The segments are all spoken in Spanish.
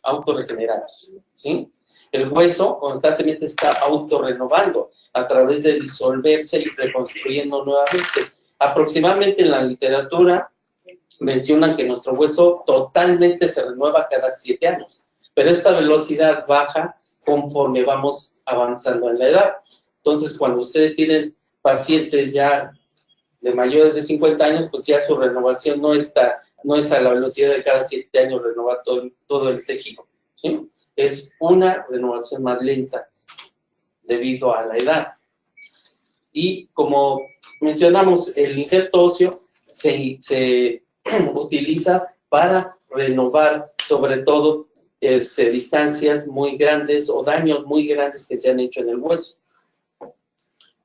autorregenerarse, ¿sí? El hueso constantemente está autorrenovando a través de disolverse y reconstruyendo nuevamente. Aproximadamente en la literatura mencionan que nuestro hueso totalmente se renueva cada 7 años, pero esta velocidad baja conforme vamos avanzando en la edad. Entonces, cuando ustedes tienen pacientes ya de mayores de 50 años, pues ya su renovación no es a la velocidad de cada 7 años renovar todo el tejido, ¿sí? Es una renovación más lenta debido a la edad. Y como mencionamos, el injerto óseo se utiliza para renovar, sobre todo, distancias muy grandes o daños muy grandes que se han hecho en el hueso.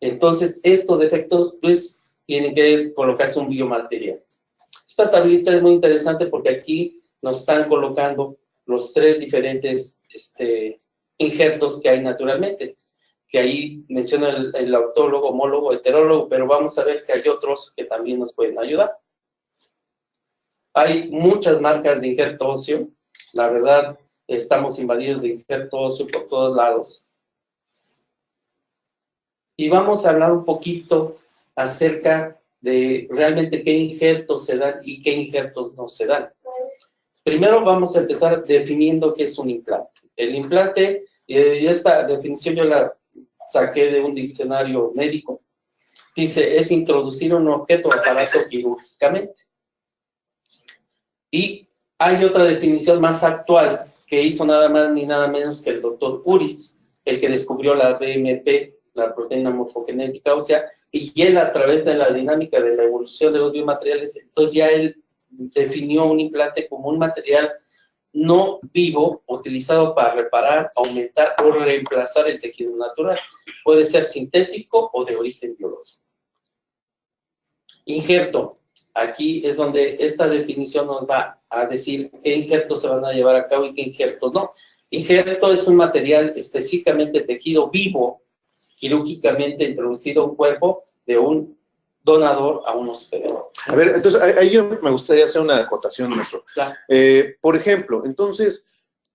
Entonces, estos defectos, pues, tienen que colocarse un biomaterial. Esta tablita es muy interesante porque aquí nos están colocando los 3 diferentes injertos que hay naturalmente, que ahí menciona el autólogo, homólogo, heterólogo, pero vamos a ver que hay otros que también nos pueden ayudar. Hay muchas marcas de injerto óseo, la verdad, estamos invadidos de injerto óseo por todos lados. Y vamos a hablar un poquito acerca de realmente qué injertos se dan y qué injertos no se dan. Primero vamos a empezar definiendo qué es un implante. El implante, y esta definición yo la saqué de un diccionario médico, dice, es introducir un objeto o aparato quirúrgicamente. Y hay otra definición más actual que hizo nada más ni nada menos que el doctor Uris, el que descubrió la BMP, la proteína morfogenética ósea, y él a través de la dinámica de la evolución de los biomateriales, entonces ya él definió un implante como un material no vivo utilizado para reparar, aumentar o reemplazar el tejido natural. Puede ser sintético o de origen biológico. Injerto. Aquí es donde esta definición nos va a decir qué injertos se van a llevar a cabo y qué injertos no. Injerto es un material específicamente tejido vivo, quirúrgicamente introducido a un cuerpo de un donador a un hospedador. A ver, entonces, ahí yo me gustaría hacer una acotación, maestro. Claro. Por ejemplo, entonces,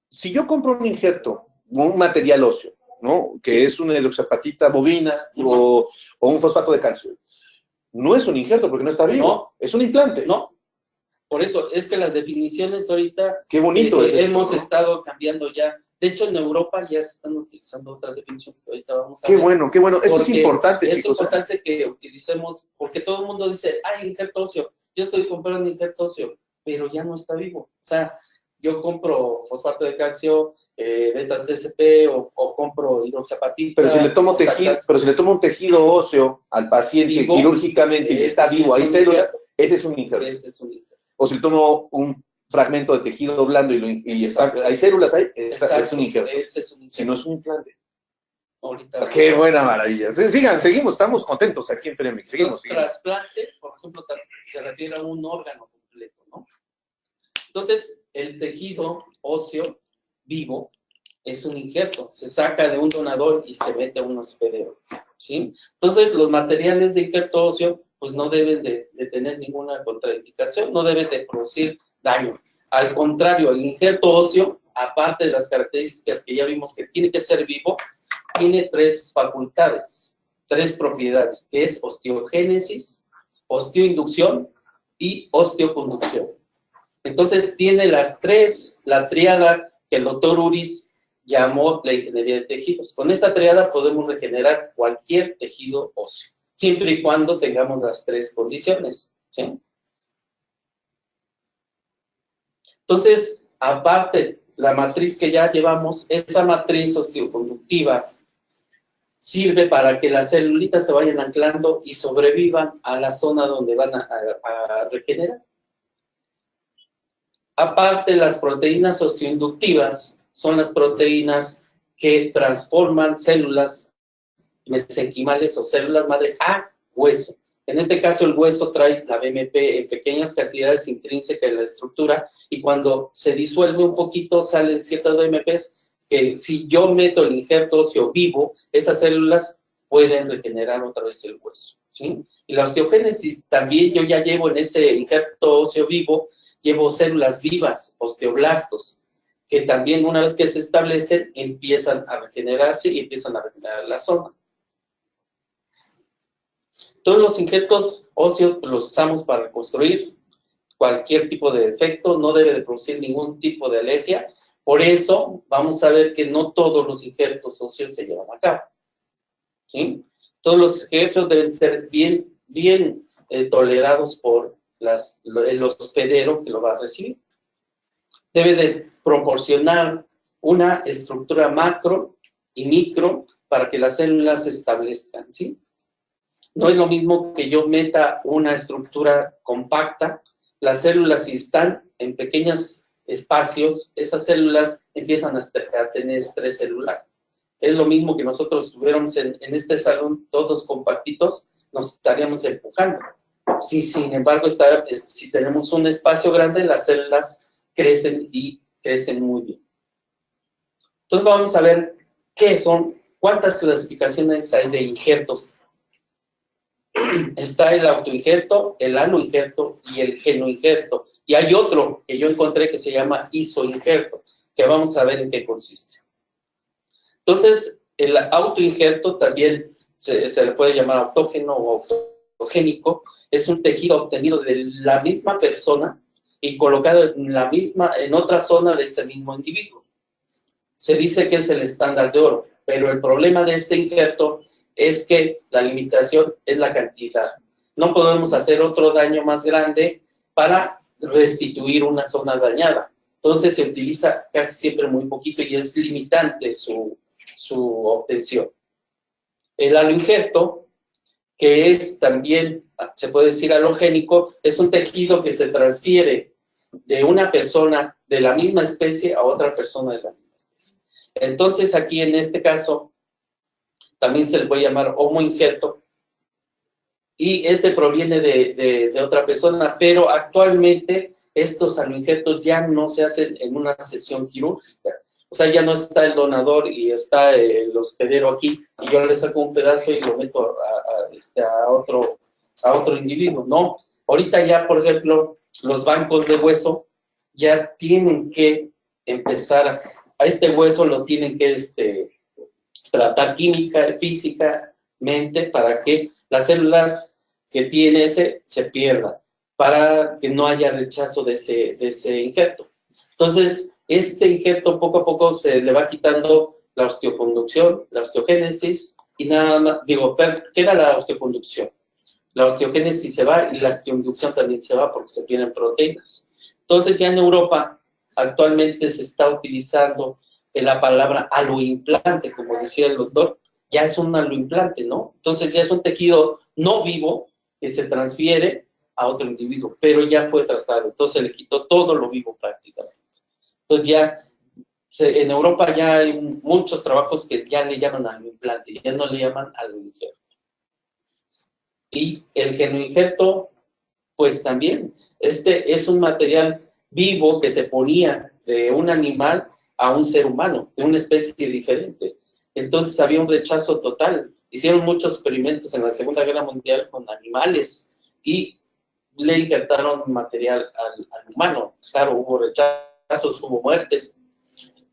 si yo compro un injerto, un material óseo, ¿no? Que sí, es una hidroxiapatita bovina o un fosfato de calcio, no es un injerto porque no está vivo, no, es un implante. No, por eso es que las definiciones ahorita qué bonito es hemos esto, ¿no? estado cambiando ya. De hecho, en Europa ya se están utilizando otras definiciones que ahorita vamos a ver. Qué bueno. Esto es importante, chicos. Es importante que utilicemos, porque todo el mundo dice, ay, injerto óseo. Yo estoy comprando un injerto óseo, pero ya no está vivo. O sea, yo compro fosfato de calcio, beta-TCP o compro hidroxiapatita. Pero si le tomo un tejido óseo al paciente vivo, quirúrgicamente y está vivo, hay células, ese es un injerto. Ese es un injerto. O si le tomo un fragmento de tejido blando hay células ahí, es un injerto. Ese es un injerto. Si no es un implante. Ahorita. Qué buena maravilla. Seguimos, estamos contentos aquí en Premix. Seguimos. Trasplante, por ejemplo, se refiere a un órgano completo, ¿no? Entonces, el tejido óseo vivo es un injerto, se saca de un donador y se mete a un hospedero, ¿sí? Entonces, los materiales de injerto óseo, pues no deben de tener ninguna contraindicación, no deben de producir daño. Al contrario, el injerto óseo, aparte de las características que ya vimos que tiene que ser vivo, tiene 3 facultades, 3 propiedades, que es osteogénesis, osteoinducción y osteoconducción. Entonces, tiene las 3, la tríada que el doctor Uris llamó la ingeniería de tejidos. Con esta tríada podemos regenerar cualquier tejido óseo, siempre y cuando tengamos las 3 condiciones, ¿sí? Entonces, aparte, la matriz que ya llevamos, esa matriz osteoconductiva sirve para que las celulitas se vayan anclando y sobrevivan a la zona donde van a regenerar. Aparte, las proteínas osteoinductivas son las proteínas que transforman células mesenquimales o células madre a hueso. En este caso, el hueso trae la BMP en pequeñas cantidades intrínsecas de la estructura y cuando se disuelve un poquito salen ciertas BMPs que si yo meto el injerto óseo vivo, esas células pueden regenerar otra vez el hueso, ¿sí? Y la osteogénesis también yo ya llevo en ese injerto óseo vivo, llevo células vivas, osteoblastos, que también una vez que se establecen, empiezan a regenerarse y empiezan a regenerar la zona. Todos los injertos óseos los usamos para reconstruir cualquier tipo de defecto, no debe de producir ningún tipo de alergia. Por eso vamos a ver que no todos los injertos óseos se llevan a cabo, ¿sí? Todos los injertos deben ser bien tolerados por el hospedero que lo va a recibir. Debe de proporcionar una estructura macro y micro para que las células se establezcan, ¿sí? No es lo mismo que yo meta una estructura compacta. Las células, si están en pequeños espacios, esas células empiezan a tener estrés celular. Es lo mismo que nosotros estuviéramos en este salón todos compactitos, nos estaríamos empujando. Si, sin embargo, si tenemos un espacio grande, las células crecen y crecen muy bien. Entonces vamos a ver cuántas clasificaciones hay de injertos. Está el autoinjerto, el aloinjerto y el genoinjerto. Y hay otro que yo encontré que se llama isoinjerto, que vamos a ver en qué consiste. Entonces, el autoinjerto también se le puede llamar autógeno o autogénico. Es un tejido obtenido de la misma persona y colocado en otra zona de ese mismo individuo. Se dice que es el estándar de oro, pero el problema de este injerto es que la limitación es la cantidad. No podemos hacer otro daño más grande para restituir una zona dañada. Entonces se utiliza casi siempre muy poquito y es limitante su obtención. El aloinjerto, que es también, se puede decir alogénico, es un tejido que se transfiere de una persona de la misma especie a otra persona de la misma especie. Entonces aquí en este caso, también se le puede llamar homoinjerto, y este proviene de otra persona, pero actualmente estos aloinjertos ya no se hacen en una sesión quirúrgica. O sea, ya no está el donador y está el hospedero aquí, y yo le saco un pedazo y lo meto a otro individuo. No, ahorita ya, por ejemplo, los bancos de hueso ya tienen que empezar, a este hueso lo tienen que tratar físicamente para que las células que tiene se pierdan, para que no haya rechazo de ese injerto. Entonces, este injerto poco a poco se le va quitando la osteoconducción, la osteogénesis, y nada más, queda la osteoconducción. La osteogénesis se va y la osteoinducción también se va porque se pierden proteínas. Entonces, ya en Europa actualmente se está utilizando la palabra aloimplante, como decía el doctor, ya es un aloimplante, ¿no? Entonces ya es un tejido no vivo que se transfiere a otro individuo, pero ya fue tratado, entonces se le quitó todo lo vivo prácticamente. Entonces ya, en Europa ya hay muchos trabajos que ya le llaman aloimplante, ya no le llaman aloinjerto. Y el genoinjerto, pues también, este es un material vivo que se ponía de un animal a un ser humano, de una especie diferente. Entonces había un rechazo total. Hicieron muchos experimentos en la Segunda Guerra Mundial con animales y le injertaron material al humano. Claro, hubo rechazos, hubo muertes.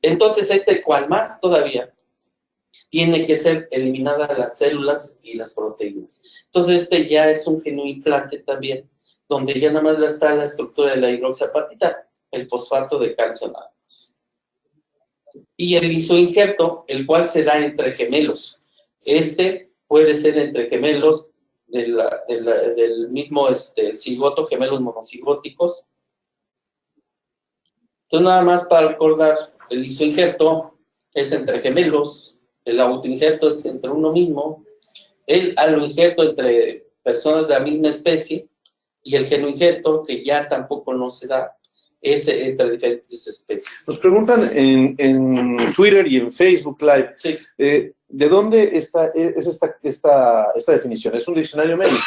Entonces cual más todavía, tiene que ser eliminadas las células y las proteínas. Entonces ya es un genoimplante también, donde ya nada más está la estructura de la hidroxiapatita, el fosfato de calcio nada más. Y el isoinjerto, el cual se da entre gemelos. Puede ser entre gemelos del mismo cigoto, gemelos monocigóticos. Entonces, nada más para recordar, el isoinjerto es entre gemelos, el autoinjerto es entre uno mismo, el aloinjerto entre personas de la misma especie, y el genoinjerto, que ya tampoco no se da, es entre diferentes especies. Nos preguntan en Twitter y en Facebook Live, sí. ¿De dónde está esta definición? Es un diccionario médico,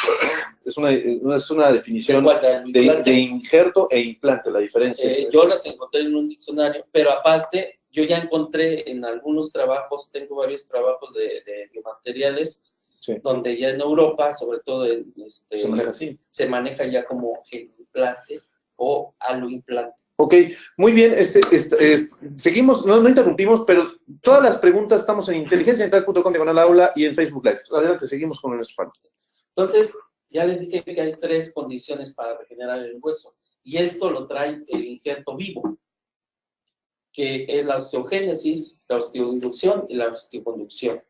¿no? Es una definición de injerto e implante, la diferencia. Yo las encontré en un diccionario, pero aparte, yo ya encontré en algunos trabajos, tengo varios trabajos de biomateriales, sí, donde ya en Europa, sobre todo se maneja así. Se maneja ya como genoimplante o aloimplante. Ok, muy bien, seguimos, no interrumpimos, pero todas las preguntas estamos en inteligenciaintegral.com/aula y en Facebook Live. Adelante, seguimos con nuestro panel. Entonces, ya les dije que hay 3 condiciones para regenerar el hueso, y esto lo trae el injerto vivo, que es la osteogénesis, la osteoinducción y la osteoconducción.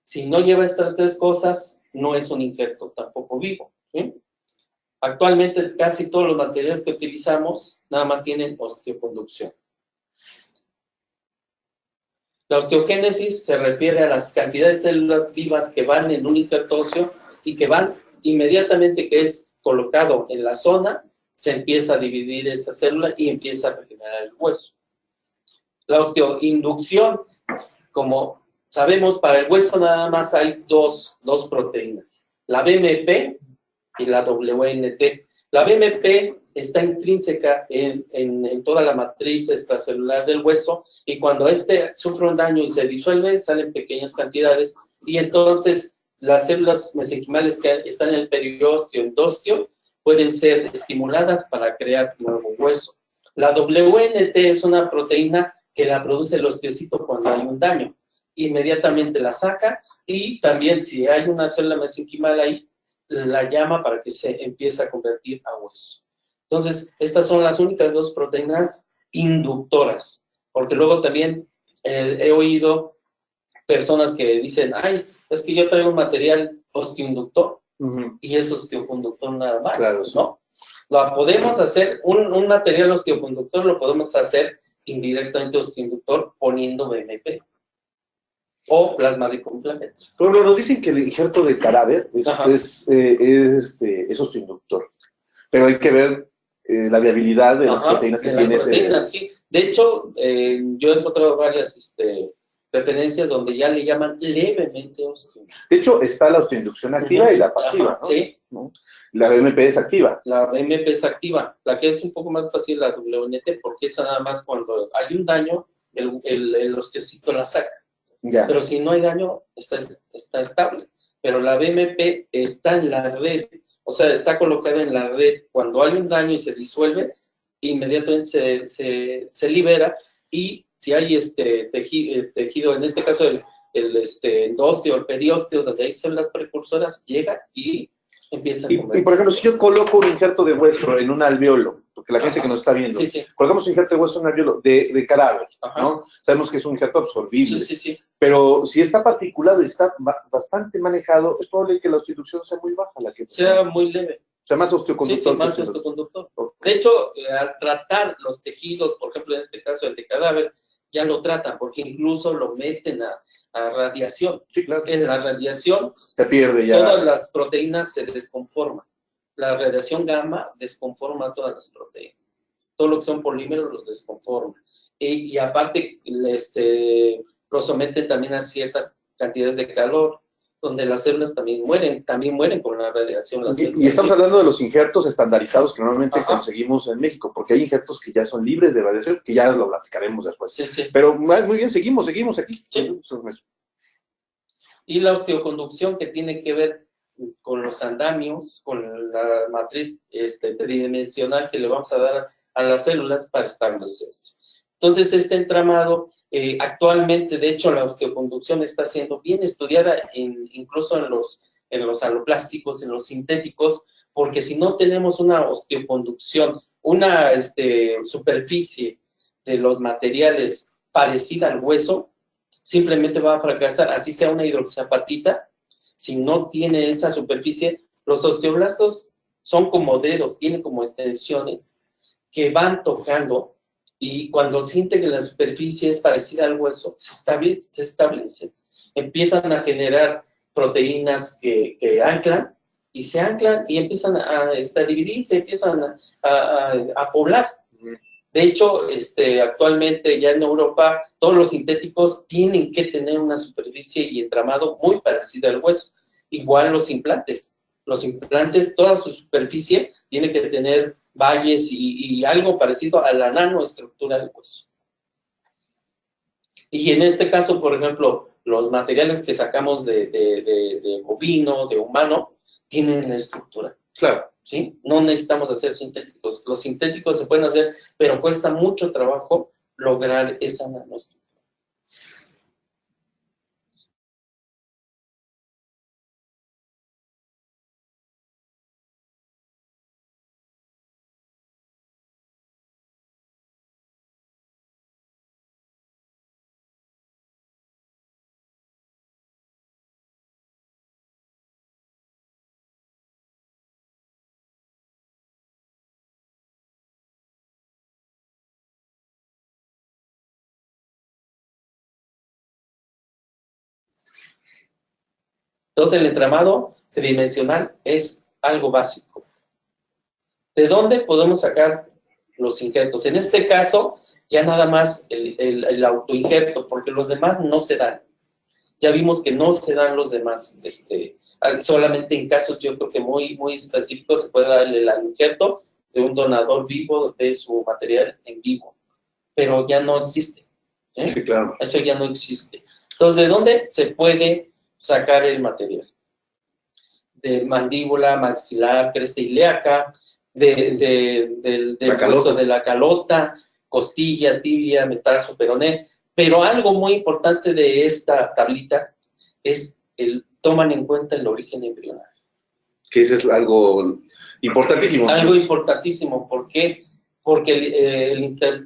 Si no lleva estas 3 cosas, no es un injerto tampoco vivo, ¿sí? Actualmente casi todos los materiales que utilizamos nada más tienen osteoconducción. La osteogénesis se refiere a las cantidades de células vivas que van en un injerto óseo y que van inmediatamente que es colocado en la zona, se empieza a dividir esa célula y empieza a regenerar el hueso. La osteoinducción, como sabemos, para el hueso nada más hay dos proteínas, la BMP y la WNT. La BMP está intrínseca en toda la matriz extracelular del hueso, y cuando sufre un daño y se disuelve, salen pequeñas cantidades, y entonces las células mesenquimales que están en el periósteo, endósteo, pueden ser estimuladas para crear nuevo hueso. La WNT es una proteína que la produce el osteocito cuando hay un daño. Inmediatamente la saca, y también si hay una célula mesenquimal ahí, la llama para que se empiece a convertir a hueso. Entonces, estas son las únicas 2 proteínas inductoras, porque luego también he oído personas que dicen, ay, es que yo traigo un material osteoinductor, y es osteoconductor nada más, claro, ¿no? Lo podemos hacer, un material osteoconductor lo podemos hacer indirectamente osteoinductor poniendo BMP o plasma ricomplemento. Pero nos dicen que el injerto de cadáver es osteoinductor, pero hay que ver la viabilidad de las proteínas que tiene ese. Sí. De hecho, yo he encontrado varias referencias donde ya le llaman levemente osteoinductor. De hecho, está la osteoinducción activa y la pasiva, ¿no? Sí. ¿No? La BMP es activa. La BMP es activa. La que es un poco más fácil, la WNT, porque esa nada más cuando hay un daño, el osteocito la saca. Ya. Pero si no hay daño, está estable. Pero la BMP está en la red, o sea, está colocada en la red. Cuando hay un daño y se disuelve, inmediatamente se libera, y si hay tejido, en este caso el endósteo, el periósteo, donde hay células precursoras, llega y empieza a comer. Y por ejemplo, si yo coloco un injerto de hueso en un alveolo, porque la gente que nos está viendo, colocamos un injerto de hueso en un alveolo de cadáver, ¿no? Sabemos que es un injerto absorbible. Pero si está particulado y está bastante manejado, es probable que la osteoinducción sea muy baja. Sea muy leve. O sea, más osteoconductor. Sí, más osteoconductor. De hecho, al tratar los tejidos, por ejemplo, en este caso el de cadáver, ya lo tratan, porque incluso lo meten a radiación. Sí, claro. En la radiación se pierde ya. Todas las proteínas se desconforman. La radiación gamma desconforma todas las proteínas. Todo lo que son polímeros los desconforma. Y aparte, lo someten también a ciertas cantidades de calor, donde las células también mueren con la radiación. Y estamos hablando de los injertos estandarizados que normalmente conseguimos en México, porque hay injertos que ya son libres de radiación, que ya lo platicaremos después. Sí. Pero muy bien, seguimos aquí. Sí. Y la osteoconducción, que tiene que ver con los andamios, con la matriz tridimensional que le vamos a dar a las células para establecerse. Entonces, este entramado, actualmente, de hecho, la osteoconducción está siendo bien estudiada incluso en los aloplásticos, en los sintéticos, porque si no tenemos una osteoconducción, una superficie de los materiales parecida al hueso, simplemente va a fracasar, así sea una hidroxiapatita. Si no tiene esa superficie, los osteoblastos son como dedos, tienen como extensiones que van tocando, y cuando sienten que la superficie es parecida al hueso, se establecen. Empiezan a generar proteínas que anclan, y se anclan y empiezan a dividirse, empiezan a poblar. De hecho, actualmente ya en Europa, todos los sintéticos tienen que tener una superficie y entramado muy parecido al hueso. Igual los implantes. Los implantes, toda su superficie tiene que tener valles y algo parecido a la nanoestructura del hueso. Y en este caso, por ejemplo, los materiales que sacamos de bovino, de humano, tienen la estructura. Claro. ¿sí? No necesitamos hacer sintéticos. Los sintéticos se pueden hacer, pero cuesta mucho trabajo lograr esa nanoestructura. Entonces, el entramado tridimensional es algo básico. ¿De dónde podemos sacar los injertos? En este caso, ya nada más el autoinjerto, porque los demás no se dan. Ya vimos que no se dan los demás, solamente en casos yo creo que muy, muy específicos se puede dar el injerto de un donador vivo de su material en vivo, pero ya no existe. Sí, claro. Eso ya no existe. Entonces, ¿de dónde se puede sacar el material? De mandíbula, maxilar, cresta ilíaca, del hueso de la calota, costilla, tibia, metarso, peroné. Pero algo muy importante de esta tablita es toman en cuenta el origen embrionario. Que ese es algo importantísimo. Algo importantísimo, ¿por qué? Porque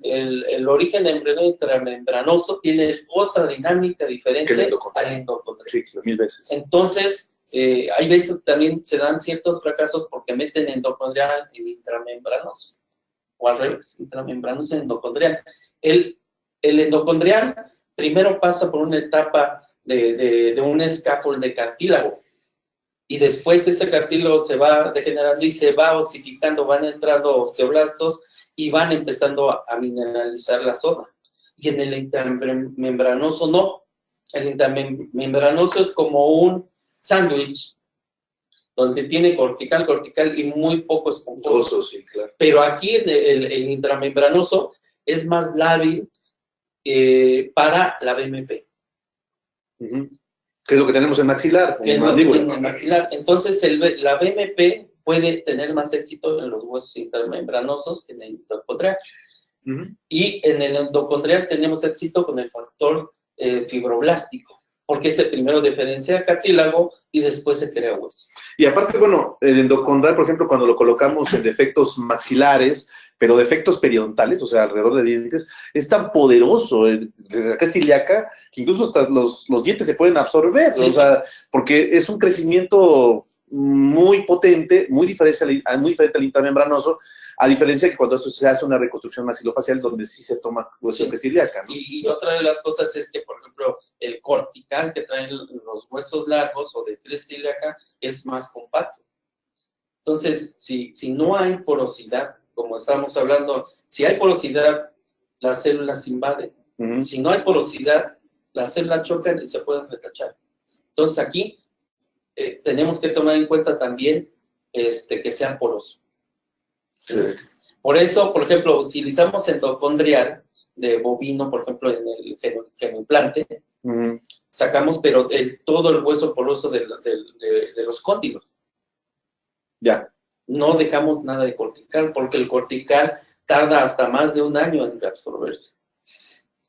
el origen embrionario intramembranoso tiene otra dinámica diferente al endocondrial. Sí, 1000 veces. Entonces, hay veces también se dan ciertos fracasos porque meten endocondrial en intramembranoso, o al revés, intramembranoso en endocondrial. El endocondrial primero pasa por una etapa de un scaffold de cartílago, y después ese cartílago se va degenerando y se va osificando, van entrando osteoblastos y van empezando a mineralizar la zona. Y en el intermembranoso no. El intermembranoso es como un sándwich donde tiene cortical y muy poco esponjoso. Sí, claro. Pero aquí el intramembranoso es más lábil para la BMP. ¿Qué es lo que tenemos en maxilar? En el maxilar. Entonces, la BMP puede tener más éxito en los huesos intermembranosos que en el endocondrial. Y en el endocondrial tenemos éxito con el factor fibroblástico, porque este primero diferencia cartílago y después se crea hueso. Y aparte, bueno, el endocondrial, por ejemplo, cuando lo colocamos en defectos maxilares, pero defectos periodontales, o sea, alrededor de dientes, es tan poderoso de la cresta ilíaca que incluso hasta los dientes se pueden absorber, sí, o sea, porque es un crecimiento muy potente, muy diferente al intramembranoso, a diferencia que cuando se hace una reconstrucción maxilofacial donde sí se toma hueso de cresta ilíaca, ¿no? Y otra de las cosas es que, por ejemplo, el cortical que traen los huesos largos o de cresta ilíaca es más compacto. Entonces, si no hay porosidad, como estábamos hablando, si hay porosidad, las células invaden. Si no hay porosidad, las células chocan y se pueden retachar. Entonces, aquí tenemos que tomar en cuenta también que sea poroso. Sí. Por eso, por ejemplo, utilizamos endocondrial de bovino, por ejemplo, en el genoimplante, sacamos pero todo el hueso poroso de los cóndilos. Ya. No dejamos nada de cortical, porque el cortical tarda hasta más de un año en reabsorberse.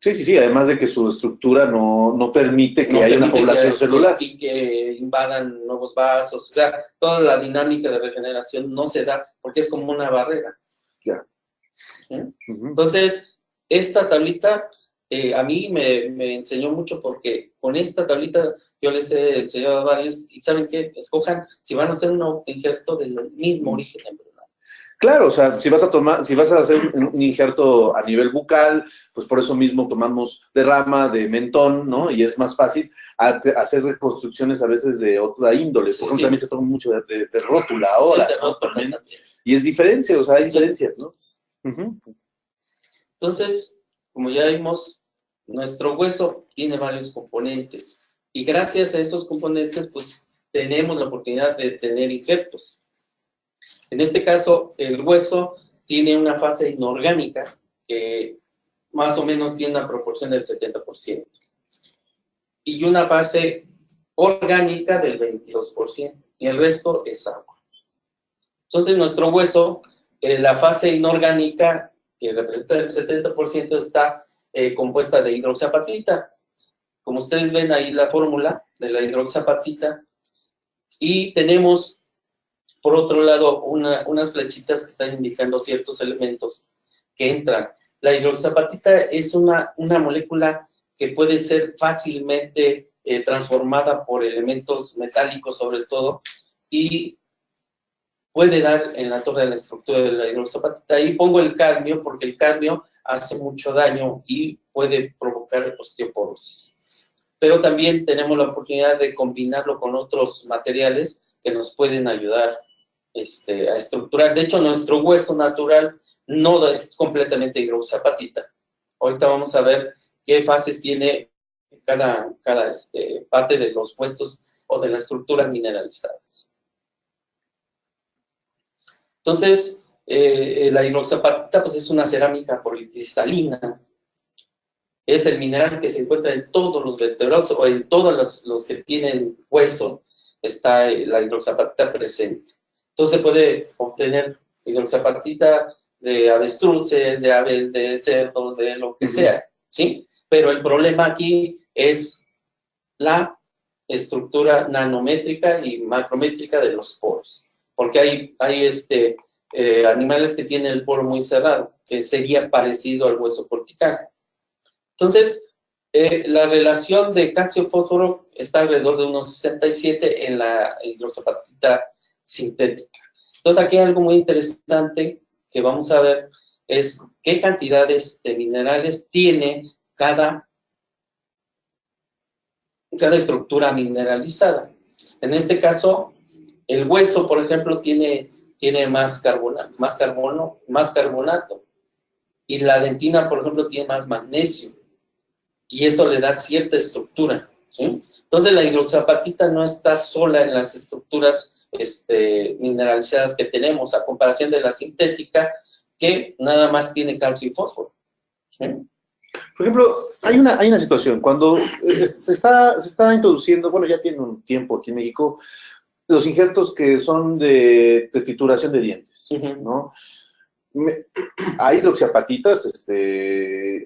Sí, además de que su estructura no permite que haya una población celular. Y que invadan nuevos vasos, o sea, toda la dinámica de regeneración no se da, porque es como una barrera. Ya. Entonces, esta tablita a mí me enseñó mucho, porque con esta tablita yo les he enseñado a varios, y ¿saben qué? Escojan si van a hacer un injerto del mismo origen embrionario. Claro, o sea, si vas a hacer un injerto a nivel bucal, pues por eso mismo tomamos de rama, de mentón, ¿no? Y es más fácil hacer reconstrucciones a veces de otra índole. Por ejemplo, también se toma mucho de rótula ahora, sí, de rótula, ¿no? También. Y es diferencia, o sea, hay diferencias, ¿no? Entonces, como ya vimos, nuestro hueso tiene varios componentes. Y gracias a esos componentes, pues, tenemos la oportunidad de tener injertos. En este caso, el hueso tiene una fase inorgánica que más o menos tiene una proporción del 70%. Y una fase orgánica del 22%. Y el resto es agua. Entonces, nuestro hueso, la fase inorgánica, que representa el 70%, está compuesta de hidroxiapatita. Como ustedes ven ahí la fórmula de la hidroxiapatita. Y tenemos, por otro lado, unas flechitas que están indicando ciertos elementos que entran. La hidroxiapatita es una molécula que puede ser fácilmente transformada por elementos metálicos sobre todo, y puede dar en la torre de la estructura de la hidroxiapatita. Ahí pongo el cadmio porque el cadmio hace mucho daño y puede provocar osteoporosis. Pero también tenemos la oportunidad de combinarlo con otros materiales que nos pueden ayudar a estructurar. De hecho, nuestro hueso natural no es completamente hidroxiapatita. Ahorita vamos a ver qué fases tiene cada parte de los huesos o de las estructuras mineralizadas. Entonces, la hidroxiapatita pues, es una cerámica policristalina. Es el mineral que se encuentra en todos los vertebrados o en todos los que tienen hueso, está la hidroxiapatita presente. Entonces se puede obtener hidroxiapatita de avestruces, de aves, de cerdos, de lo que sea, ¿sí? Pero el problema aquí es la estructura nanométrica y macrométrica de los poros, porque hay animales que tienen el poro muy cerrado, que sería parecido al hueso cortical. Entonces, la relación de calcio-fósforo está alrededor de unos 67 en la hidroxiapatita sintética. Entonces, aquí hay algo muy interesante que vamos a ver, es qué cantidades de minerales tiene cada estructura mineralizada. En este caso, el hueso, por ejemplo, tiene más carbonato, y la dentina, por ejemplo, tiene más magnesio. Y eso le da cierta estructura, ¿sí? Entonces la hidroxiapatita no está sola en las estructuras mineralizadas que tenemos, a comparación de la sintética, que nada más tiene calcio y fósforo, ¿sí? Por ejemplo, hay una situación, cuando se está introduciendo, bueno, ya tiene un tiempo aquí en México, los injertos que son de trituración de dientes, ¿no? Hay hidroxiapatitas,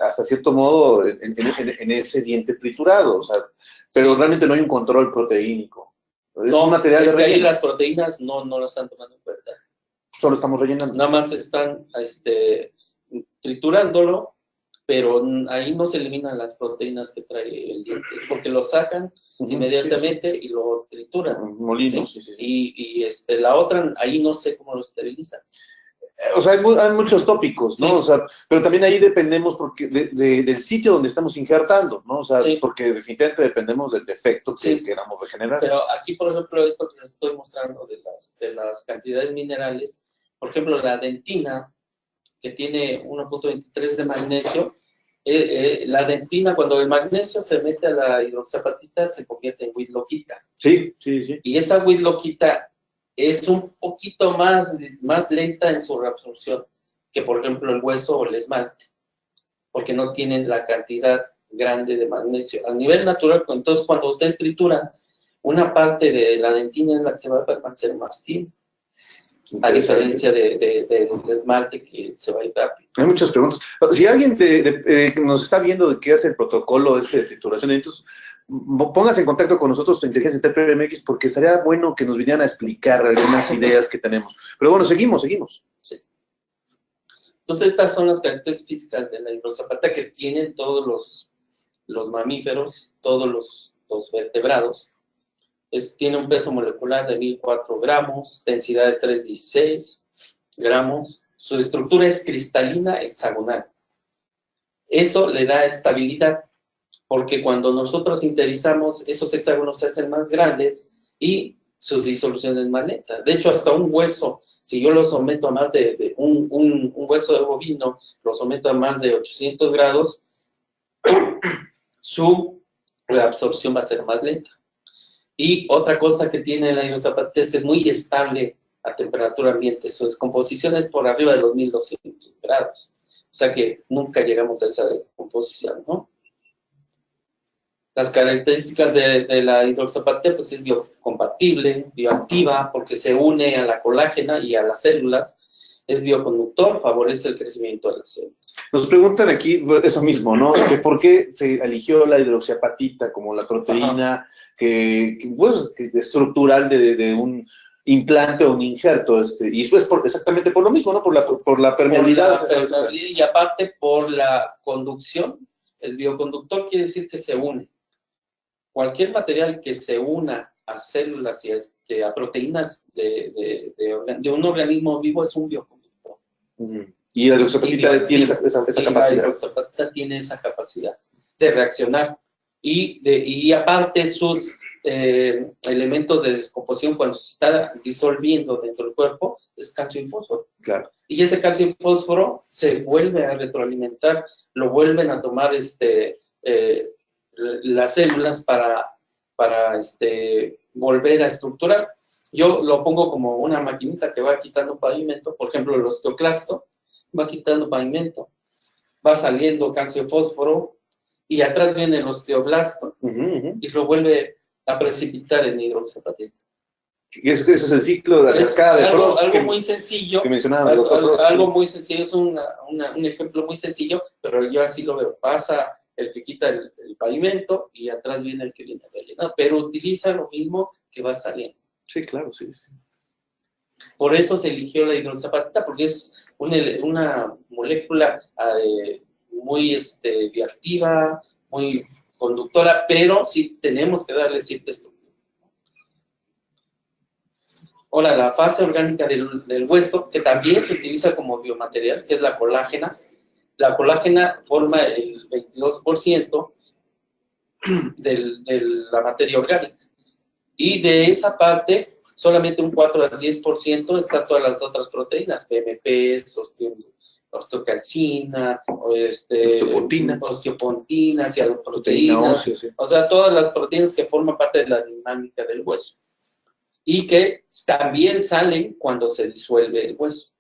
hasta cierto modo, en ese diente triturado, o sea, pero realmente no hay un control proteínico. Es un material es de que ahí relleno. las proteínas no lo están tomando en cuenta. Solo estamos rellenando. Nada más están triturándolo, pero ahí no se eliminan las proteínas que trae el diente, porque lo sacan inmediatamente y lo trituran. Molinos, ¿sí? Y la otra, ahí no sé cómo lo esterilizan. O sea, hay muchos tópicos, ¿no? Sí. O sea, pero también ahí dependemos del sitio donde estamos injertando, ¿no? O sea, Sí. porque definitivamente dependemos del defecto que Sí. queramos regenerar. Pero aquí, por ejemplo, esto que les estoy mostrando de las cantidades minerales, por ejemplo, la dentina, que tiene 1.23 de magnesio, la dentina, cuando el magnesio se mete a la hidroxiapatita, se convierte en whitlockita. Sí, sí, sí. Y esa whitlockita es un poquito más lenta en su reabsorción que, por ejemplo, el hueso o el esmalte, porque no tienen la cantidad grande de magnesio. A nivel natural, entonces, cuando ustedes trituran, una parte de la dentina es la que se va a permanecer más tiempo, a diferencia del esmalte que se va a ir rápido. Hay muchas preguntas. Si alguien nos está viendo de qué hace el protocolo de trituración, entonces póngase en contacto con nosotros, Inteligencia Interpre MX, porque estaría bueno que nos vinieran a explicar algunas ideas que tenemos. Pero bueno, seguimos. Sí. Entonces, estas son las características físicas de la hidroxiapatita que tienen todos los mamíferos, todos los vertebrados. Tiene un peso molecular de 1004 gramos, densidad de 316 gramos. Su estructura es cristalina hexagonal. Eso le da estabilidad, porque cuando nosotros sinterizamos, esos hexágonos se hacen más grandes y su disolución es más lenta. De hecho, hasta un hueso, si yo lo someto a más de un hueso de bovino, lo someto a más de 800 grados, su reabsorción va a ser más lenta. Y otra cosa que tiene la hidroxiapatita es que es muy estable a temperatura ambiente. Su descomposición es por arriba de los 1200 grados. O sea que nunca llegamos a esa descomposición, ¿no? Las características de la hidroxapatita, pues es biocompatible, bioactiva, porque se une a la colágena y a las células, es bioconductor, favorece el crecimiento de las células. Nos preguntan aquí eso mismo, ¿no? Que ¿por qué se eligió la hidroxiapatita como la proteína pues, que estructural de un implante o un injerto? Y eso es exactamente por lo mismo, ¿no? Por la permeabilidad. Y aparte por la conducción. El bioconductor quiere decir que se une. Cualquier material que se una a células y a proteínas de un organismo vivo es un bioconductor. Y la hidroxapatita tiene esa capacidad. La hidroxapatita tiene esa capacidad de reaccionar. Y aparte sus elementos de descomposición cuando se está disolviendo dentro del cuerpo es calcio y fósforo. Claro. Y ese calcio y fósforo se vuelve a retroalimentar, lo vuelven a tomar las células para volver a estructurar. Yo lo pongo como una maquinita que va quitando pavimento, por ejemplo, el osteoclasto va quitando pavimento, va saliendo calcio y fósforo, y atrás viene el osteoblasto, y lo vuelve a precipitar en hidroxapatita. Eso es el ciclo de la cascada de Prost. Algo muy sencillo. Que mencionábamos. Algo muy sencillo, es un ejemplo muy sencillo, pero yo así lo veo. Pasa el que quita el pavimento y atrás viene el que viene a rellenar, pero utiliza lo mismo que va saliendo. Sí, claro, sí. Por eso se eligió la hidroxapatita, porque es una molécula muy bioactiva, muy conductora, pero sí tenemos que darle cierta estructura. Ahora, la fase orgánica del hueso, que también se utiliza como biomaterial, que es la colágena. La colágena forma el 22% de la materia orgánica. Y de esa parte, solamente un 4 al 10% está todas las otras proteínas, PMP, osteocalcina, osteopontina, cianoproteínas, ósea, sí. O sea, todas las proteínas que forman parte de la dinámica del hueso. Y que también salen cuando se disuelve el hueso.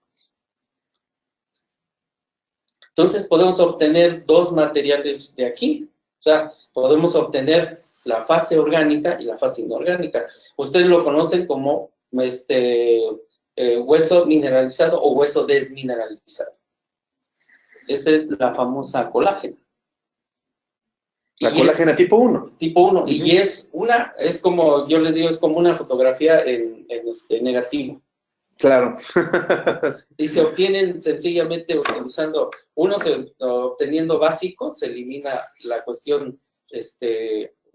Entonces podemos obtener dos materiales de aquí. O sea, podemos obtener la fase orgánica y la fase inorgánica. Ustedes lo conocen como hueso mineralizado o hueso desmineralizado. Esta es la famosa colágena. La colágena tipo 1. Tipo 1. Y es como, yo les digo, es como una fotografía en negativo. Claro. Y se obtienen sencillamente utilizando, obteniendo básico, se elimina la cuestión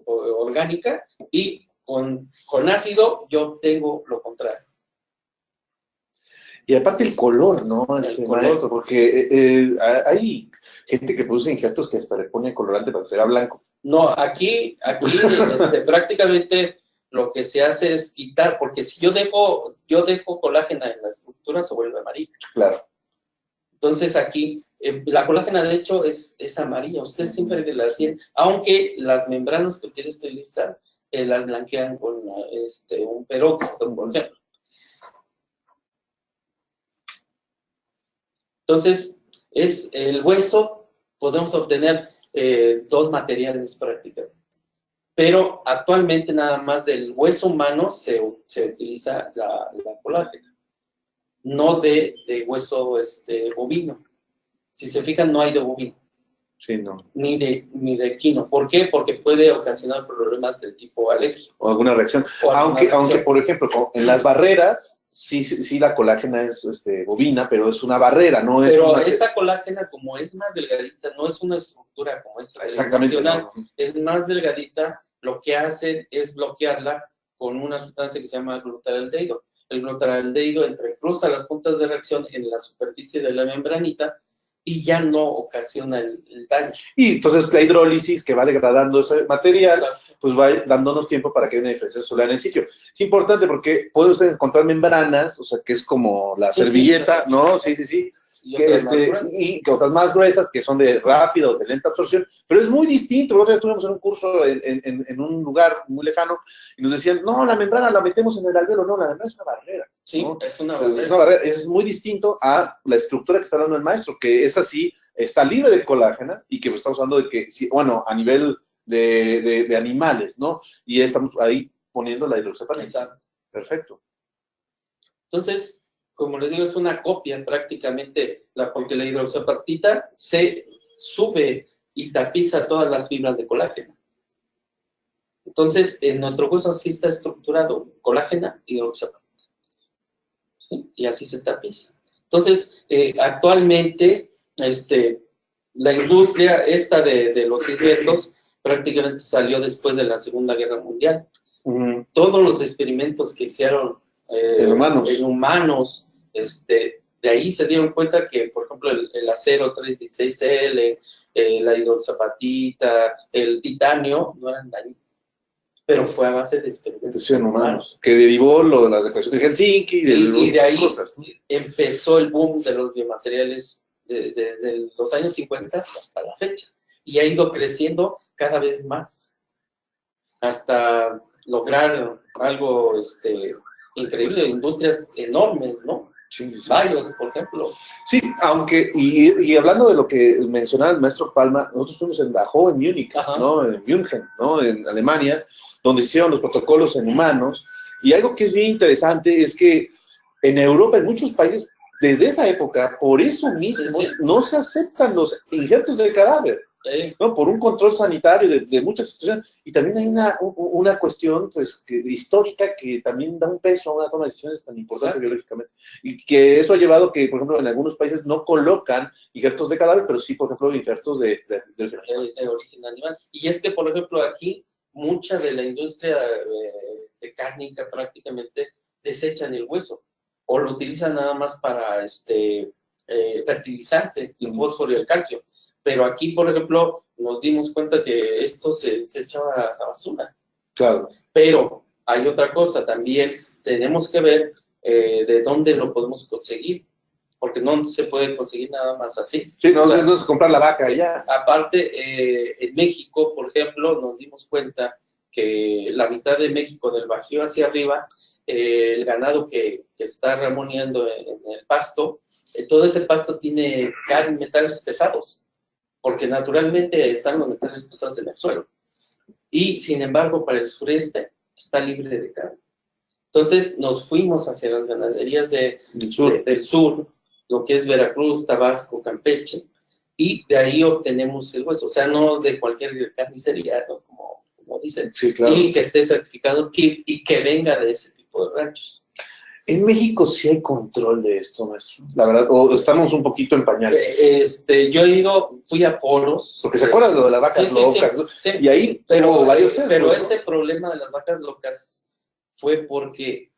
orgánica, y con ácido yo obtengo lo contrario. Y aparte el color, ¿no? Maestro, porque hay gente que produce injertos que hasta le pone colorante para que sea blanco. No, aquí prácticamente lo que se hace es quitar, porque si yo dejo colágena en la estructura, se vuelve amarillo. Claro. Entonces aquí, la colágena de hecho es amarilla, usted siempre que la tiene, aunque las membranas que ustedes utilizan las blanquean con un peróxido, por ejemplo. Entonces, el hueso, podemos obtener dos materiales prácticamente. Pero actualmente nada más del hueso humano se utiliza la colágena, no de hueso bovino. Si se fijan, no hay de bovino. Sí, no. Ni de equino. ¿Por qué? Porque puede ocasionar problemas de tipo alérgico. O alguna reacción. Aunque, por ejemplo, en las barreras, sí la colágena es bovina, pero es una barrera, no es pero esa colágena, como es más delgadita, no es una estructura como esta. Exactamente. No. Es más delgadita, lo que hace es bloquearla con una sustancia que se llama glutaraldehído. El glutaraldehído entrecruza las puntas de reacción en la superficie de la membranita y ya no ocasiona el daño. Y entonces la hidrólisis, que va degradando ese material, pues va dándonos tiempo para que haya una diferencia solar en el sitio. Es importante porque puede usted encontrar membranas, o sea, que es como la servilleta, sí. ¿No? Sí. Y que otras más gruesas, que son de rápida o de lenta absorción, pero es muy distinto. Nosotros estuvimos en un curso en un lugar muy lejano y nos decían, no, la membrana la metemos en el alveolo. No, la membrana es una barrera. Sí, ¿no? es una barrera. Es una barrera. Es muy distinto a la estructura que está dando el maestro, que es así, está libre de colágena y que estamos hablando de que, bueno, a nivel de animales, ¿no? Y estamos ahí poniendo la hidroxapatita. Exacto. Perfecto. Entonces, como les digo, es una copia prácticamente, porque la hidroxapatita se sube y tapiza todas las fibras de colágeno. Entonces, en nuestro hueso así está estructurado, colágeno, hidroxapatita. ¿Sí? Y así se tapiza. Entonces, actualmente, la industria esta de los injertos prácticamente salió después de la Segunda Guerra Mundial. Todos los experimentos que hicieron en humanos, de ahí se dieron cuenta que, por ejemplo, el acero 316L, la hidroxapatita, el titanio, no eran dañinos. Pero fue a base de experimentos en humanos. Que derivó lo de la declaración de Helsinki y de ahí cosas, ¿no? Empezó el boom de los biomateriales desde los años 50 hasta la fecha. Y ha ido creciendo cada vez más hasta lograr algo increíble, industrias enormes, ¿no? Sí, sí. Varios, por ejemplo. Sí, aunque, y hablando de lo que mencionaba el maestro Palma, nosotros fuimos en Dachau, en Múnich, ¿no? En München, ¿no? En Alemania, donde hicieron los protocolos en humanos, y algo que es bien interesante es que en Europa, en muchos países, desde esa época, por eso mismo, no se aceptan los injertos de cadáver, ¿no? Por un control sanitario de muchas situaciones, y también hay una cuestión, pues, histórica que también da un peso a una toma de decisiones tan importante biológicamente, y que eso ha llevado que, por ejemplo, en algunos países no colocan injertos de cadáver, pero sí, por ejemplo, injertos de origen animal. Y es que, por ejemplo, aquí, mucha de la industria cárnica prácticamente desechan el hueso, o lo utilizan nada más para fertilizante, el fósforo y el calcio. Pero aquí, por ejemplo, nos dimos cuenta que esto se echaba a la basura. Claro. Pero hay otra cosa, también tenemos que ver de dónde lo podemos conseguir, porque no se puede conseguir nada más así. Sí, no, no es comprar la vaca ya. Aparte, en México, por ejemplo, nos dimos cuenta que la mitad de México, del Bajío hacia arriba, el ganado que está remoneando en el pasto, todo ese pasto tiene metales pesados, porque naturalmente están los metales pesados en el suelo. Y, sin embargo, para el sureste está libre de carne. Entonces, nos fuimos hacia las ganaderías del sur, lo que es Veracruz, Tabasco, Campeche, y de ahí obtenemos el hueso. O sea, no de cualquier carnicería, ¿no? Como dicen. Sí, claro. Y que esté certificado TIP y que venga de ese tipo de ranchos. En México sí hay control de esto, maestro. La verdad, o estamos un poquito en pañales. Yo fui a foros. Porque se acuerdan de las vacas locas, ¿no? Sí, y ahí pero varios sesgos, pero ¿no? ese problema de las vacas locas fue porque,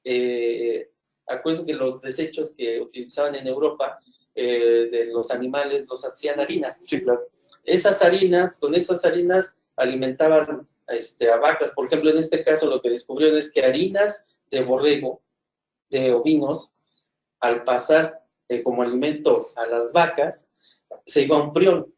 acuérdense que los desechos que utilizaban en Europa de los animales los hacían harinas. Sí, claro. Con esas harinas alimentaban a vacas. Por ejemplo, en este caso lo que descubrieron es que harinas de borrego, de ovinos, al pasar como alimento a las vacas, se iba un prión.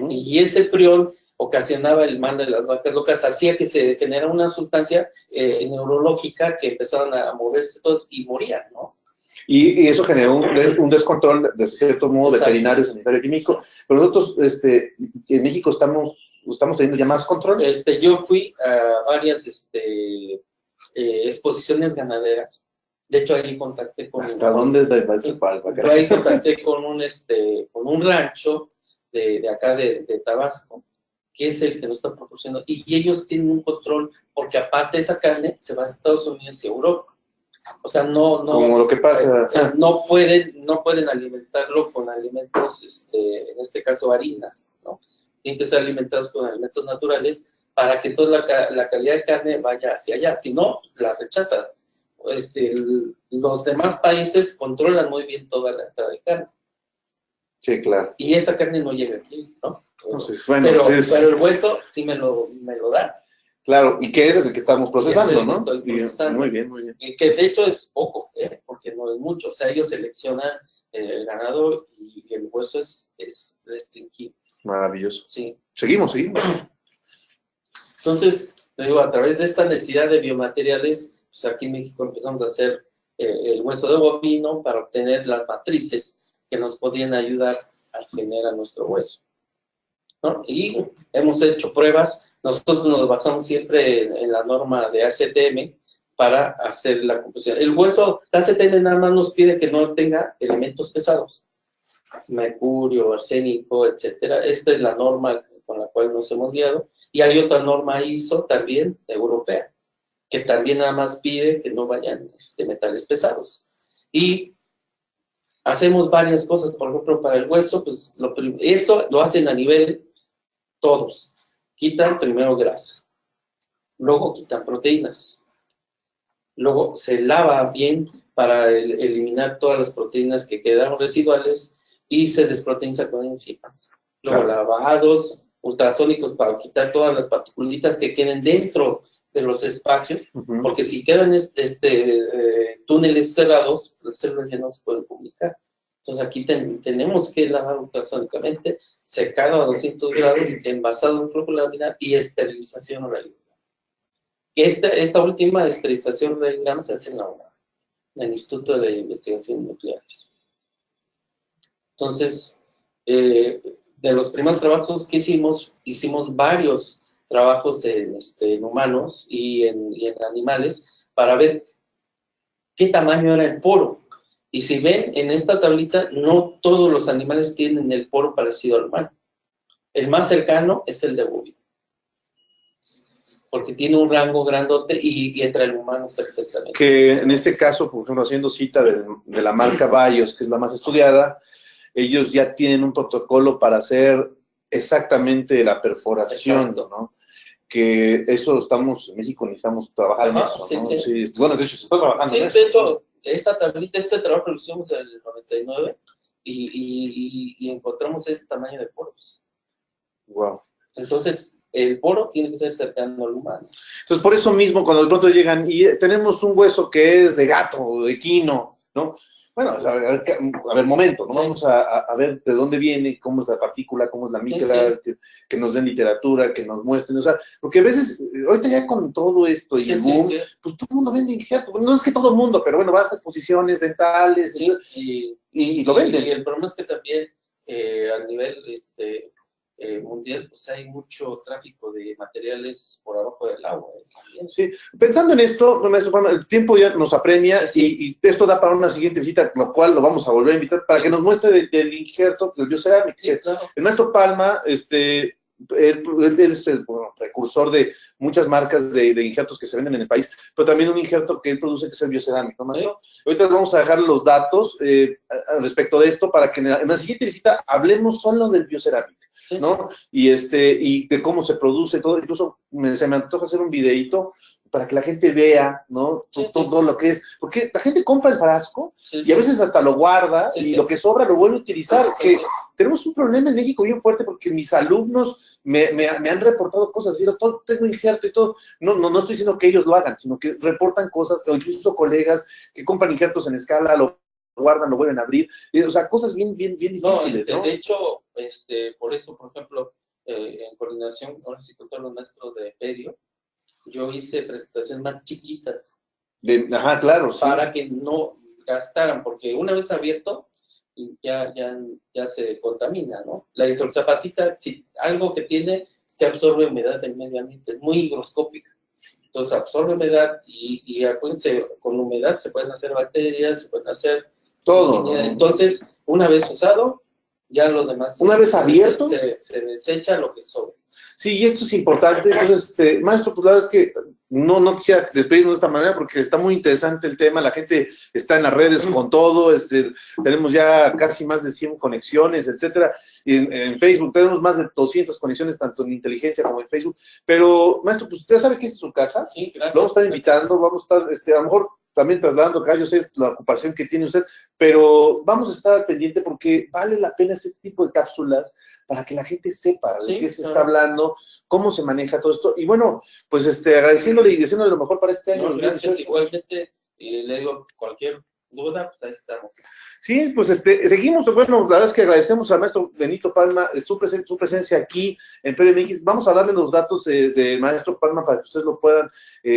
Y ese prión ocasionaba el mal de las vacas locas, hacía que se generara una sustancia neurológica que empezaban a moverse todos y morían, ¿no? Y eso generó un descontrol, de cierto modo, veterinario, sanitario, químico. Pero nosotros, en México estamos teniendo ya más control. Yo fui a varias exposiciones ganaderas. De hecho, ahí contacté con... ¿Hasta dónde es maestro Palma? Yo ahí contacté con un rancho de acá de Tabasco, que es el que nos está proporcionando. Y ellos tienen un control, porque aparte de esa carne, se va a Estados Unidos y Europa. O sea, no como lo que pasa. No pueden alimentarlo con alimentos, en este caso harinas, ¿no? Tienen que ser alimentados con alimentos naturales para que toda la calidad de carne vaya hacia allá. Si no, pues la rechazan. Los demás países controlan muy bien toda la entrada de carne. Sí, claro. Y esa carne no llega aquí, ¿no? Entonces, bueno, pero el hueso sí me lo dan. Claro, y que es el que estamos procesando, ¿no? Estoy procesando. Muy bien, muy bien. Y que de hecho es poco, porque no es mucho. O sea, ellos seleccionan el ganado y el hueso es restringido. Maravilloso. Sí. Seguimos. Entonces, digo, a través de esta necesidad de biomateriales, pues aquí en México empezamos a hacer el hueso de bovino para obtener las matrices que nos podían ayudar a generar nuestro hueso, ¿no? Y hemos hecho pruebas, Nosotros nos basamos siempre en la norma de ACTM para hacer la composición. El hueso, la ACTM nada más nos pide que no tenga elementos pesados, mercurio, arsénico, etcétera. Esta es la norma con la cual nos hemos guiado. Y hay otra norma ISO también, europea, que también nada más pide que no vayan metales pesados. Y hacemos varias cosas, por ejemplo, para el hueso, pues eso lo hacen a nivel todos. Quitan primero grasa, luego quitan proteínas, luego se lava bien para eliminar todas las proteínas que quedaron residuales y se desproteiniza con enzimas. Luego lavados ultrasónicos para quitar todas las partículas que queden dentro de los espacios, porque si quedan túneles cerrados, las células ya no se pueden comunicar. Entonces aquí tenemos que lavar ultrasónicamente, secado a 200 grados, envasado en flujo laminar y esterilización a rayos gamma. Esta última esterilización a rayos gamma se hace en el Instituto de Investigaciones Nucleares. Entonces, de los primeros trabajos que hicimos varios trabajos en humanos y en animales para ver qué tamaño era el poro. Y si ven en esta tablita, no todos los animales tienen el poro parecido al humano. El más cercano es el de bovino, porque tiene un rango grandote y entra el humano perfectamente. Que en este caso, por ejemplo, haciendo cita de la marca Bios, que es la más estudiada, ellos ya tienen un protocolo para hacer exactamente la perforación, ¿no? Que eso estamos, en México necesitamos trabajar en eso, ¿no? Sí. Bueno, de hecho, se está trabajando en eso. Sí, de hecho, esta tablita, este trabajo lo hicimos en el 99 y encontramos ese tamaño de poros. Wow. Entonces, el poro tiene que ser cercano al humano. Entonces, por eso mismo, cuando de pronto llegan y tenemos un hueso que es de gato o de equino, ¿no? Bueno, a ver, momento, ¿no? Sí. Vamos a ver de dónde viene, cómo es la partícula, cómo es la micra, sí. Que nos den literatura, que nos muestren, o sea, porque a veces, ahorita ya con todo esto y el boom, pues todo el mundo vende injerto, no es que todo el mundo, pero bueno, vas a exposiciones dentales, y lo venden. Y el problema es que también a nivel mundial, pues hay mucho tráfico de materiales por abajo del agua. Sí, pensando en esto, maestro, el tiempo ya nos apremia y esto da para una siguiente visita, lo cual lo vamos a volver a invitar para que nos muestre del injerto, del biocerámico. Sí, claro. El maestro Palma, él es el precursor de muchas marcas de injertos que se venden en el país, pero también un injerto que él produce que es el biocerámico, ¿no, maestro? Sí. Ahorita vamos a dejar los datos respecto de esto para que en la siguiente visita hablemos solo del biocerámico. Sí. ¿No? Y de cómo se produce todo, incluso se me antoja hacer un videíto para que la gente vea, ¿no? Todo lo que es, porque la gente compra el frasco y a veces hasta lo guarda y lo que sobra lo vuelve a utilizar, tenemos un problema en México bien fuerte porque mis alumnos me han reportado cosas, doctor, tengo injerto y todo, no estoy diciendo que ellos lo hagan, sino que reportan cosas, o incluso colegas que compran injertos en escala, lo guardan, lo vuelven a abrir, o sea, cosas bien difíciles, ¿no? De hecho, por eso, por ejemplo, en coordinación, ahora sí con todos los maestros de Perio, yo hice presentaciones más chiquitas. Ajá, claro, para que no gastaran, porque una vez abierto, ya se contamina, ¿no? La hidroxapatita, si algo que tiene es que absorbe humedad del medio ambiente, es muy higroscópica. Entonces absorbe humedad y acuérdense, con humedad se pueden hacer bacterias, se pueden hacer todo. Entonces, una vez usado, ya lo demás. Una vez abierto, se desecha lo que sobra. Sí, y esto es importante. Entonces, maestro, pues la verdad es que no quisiera despedirnos de esta manera porque está muy interesante el tema. La gente está en las redes con todo. Tenemos ya casi más de 100 conexiones, etcétera. Y en Facebook tenemos más de 200 conexiones, tanto en Inteligencia como en Facebook. Pero, maestro, pues usted sabe que esta es su casa. Sí, gracias. Lo vamos a estar invitando, vamos a estar, a lo mejor también trasladando acá, yo sé la ocupación que tiene usted, pero vamos a estar al pendiente porque vale la pena este tipo de cápsulas para que la gente sepa de qué se está hablando, cómo se maneja todo esto. Y bueno, pues agradeciéndole y deseándole lo mejor para este año. Gracias, igualmente, le digo, cualquier duda, pues ahí estamos. Sí, pues seguimos, bueno, la verdad es que agradecemos al maestro Benito Palma su presencia aquí en PRMX. Vamos a darle los datos del maestro Palma para que ustedes lo puedan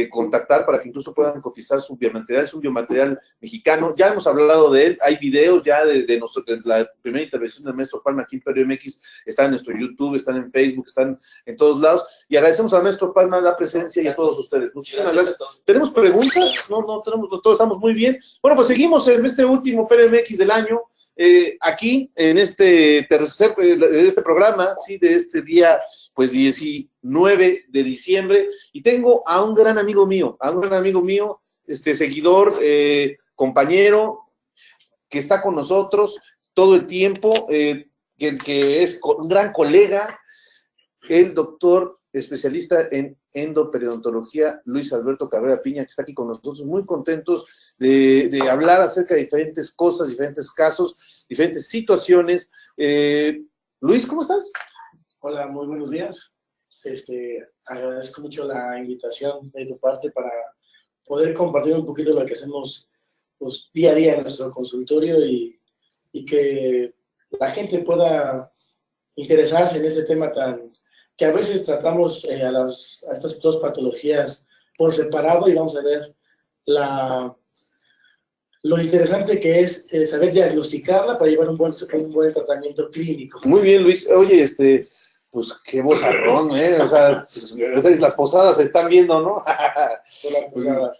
contactar, para que incluso puedan cotizar su biomaterial. Es un biomaterial mexicano, ya hemos hablado de él, hay videos ya de la primera intervención del maestro Palma aquí en PRMX, están en nuestro YouTube, están en Facebook, están en todos lados, y agradecemos al maestro Palma la presencia y a todos ustedes. Muchísimas gracias. ¿Tenemos preguntas? No tenemos, todos estamos muy bien. Bueno, pues seguimos en este último PRMX del año, aquí en este programa, sí, de este día, pues 19 de diciembre, y tengo a un gran amigo mío, seguidor, compañero, que está con nosotros todo el tiempo, que es un gran colega, el doctor especialista en endoperidontología, Luis Alberto Cabrera Piña, que está aquí con nosotros, muy contentos de hablar acerca de diferentes cosas, diferentes casos, diferentes situaciones. Luis, ¿cómo estás? Hola, muy buenos días. Agradezco mucho la invitación de tu parte para poder compartir un poquito lo que hacemos pues, día a día en nuestro consultorio y que la gente pueda interesarse en este tema tan que a veces tratamos a estas dos patologías por separado y vamos a ver lo interesante que es saber diagnosticarla para llevar un buen tratamiento clínico. Muy bien, Luis. Oye, pues qué vozarrón, o sea, las posadas se están viendo, ¿no?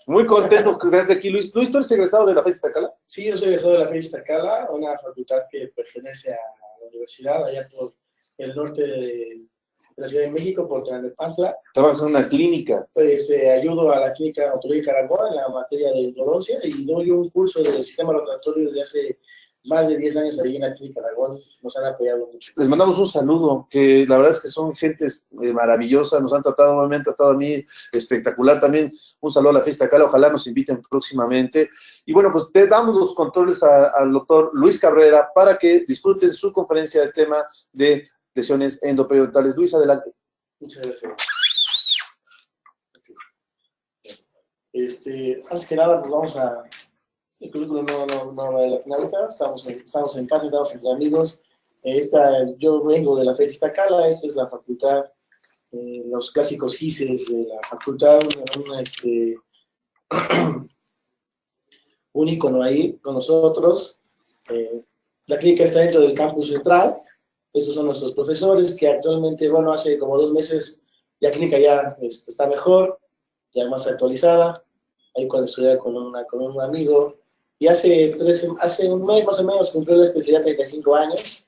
Muy contento de tenerte aquí, Luis. Luis, ¿tú eres egresado de la FES Iztacala? Sí, yo soy egresado de la FES Iztacala, una facultad que pertenece a la universidad, allá por el norte de la Ciudad de México, por Tlalnepantla. Trabajas en una clínica. Pues ayudo a la clínica odontológica Aragón en la materia de endodoncia y doy un curso del sistema rotatorio desde hace más de 10 años ahí en la clínica Aragón. Nos han apoyado mucho. Les mandamos un saludo, que la verdad es que son gente maravillosa, nos han tratado, me han tratado a mí espectacular también. Un saludo a la fiesta acá, ojalá nos inviten próximamente. Y bueno, pues te damos los controles al doctor Luis Cabrera para que disfruten su conferencia de tema de lesiones endoperidontales. Luis, adelante. Muchas gracias. Antes que nada, pues vamos a... El currículum no vale la pena ahorita, estamos en casa, estamos entre amigos. Yo vengo de la FES Iztacala, esta es la facultad, los clásicos GISES de la facultad, un icono ahí con nosotros. La clínica está dentro del campus central, estos son nuestros profesores que actualmente, bueno, hace como 2 meses la clínica ya está mejor, ya más actualizada. Ahí cuando estudiaba con un amigo, y hace un mes más o menos cumplió la especialidad 35 años,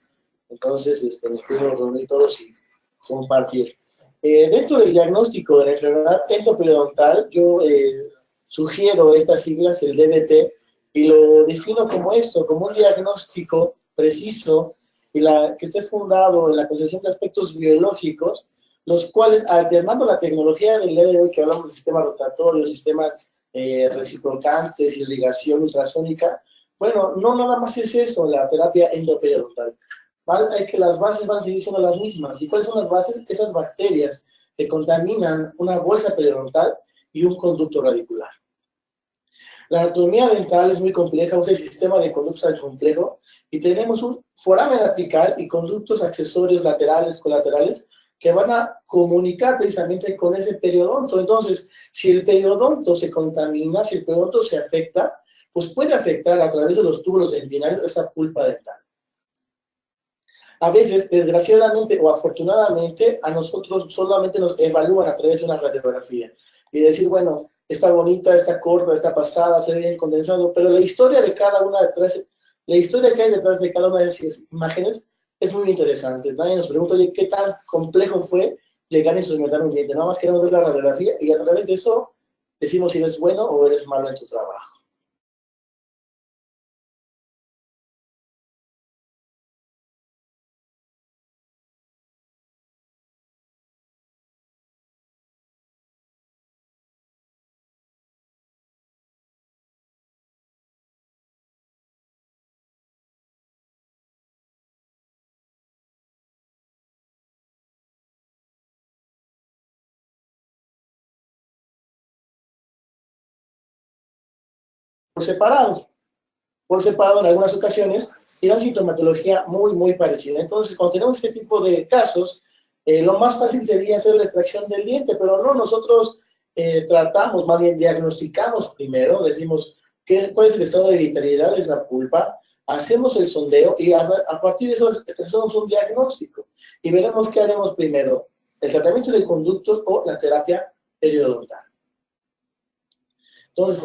entonces nos pudimos reunir todos y compartir. Dentro del diagnóstico de la enfermedad endoperiodontal, yo sugiero estas siglas, el DBT, y lo defino como esto, como un diagnóstico preciso y que esté fundado en la concepción de aspectos biológicos, los cuales, alternando la tecnología del día de hoy, que hablamos de sistemas rotatorios, sistemas reciprocantes, irrigación ultrasónica, bueno, no nada más es eso, la terapia endoperiodontal. Que las bases van a seguir siendo las mismas. ¿Y cuáles son las bases? Esas bacterias que contaminan una bolsa periodontal y un conducto radicular. La anatomía dental es muy compleja, usa el sistema de conductos complejo, y tenemos un foramen apical y conductos accesorios laterales, colaterales, que van a comunicar precisamente con ese periodonto. Entonces, si el periodonto se contamina, si el periodonto se afecta, pues puede afectar a través de los túbulos dentinarios esa pulpa dental. A veces, desgraciadamente o afortunadamente, a nosotros solamente nos evalúan a través de una radiografía. Y decir, bueno, está bonita, está corta, está pasada, se ve bien condensado, pero la historia de cada una detrás, la historia que hay detrás de cada una de esas imágenes es muy interesante. Nadie nos pregunta, oye, ¿qué tan complejo fue llegar a instrumentar un diente? Nada más queremos ver la radiografía y a través de eso decimos si eres bueno o eres malo en tu trabajo. Por separado. por separado en algunas ocasiones y dan sintomatología muy, muy parecida. Entonces, cuando tenemos este tipo de casos, lo más fácil sería hacer la extracción del diente, pero no, nosotros tratamos, más bien diagnosticamos primero, decimos cuál es el estado de vitalidad de esa pulpa, hacemos el sondeo y a partir de eso hacemos un diagnóstico y veremos qué haremos primero, el tratamiento de conductos o la terapia periodontal. Entonces,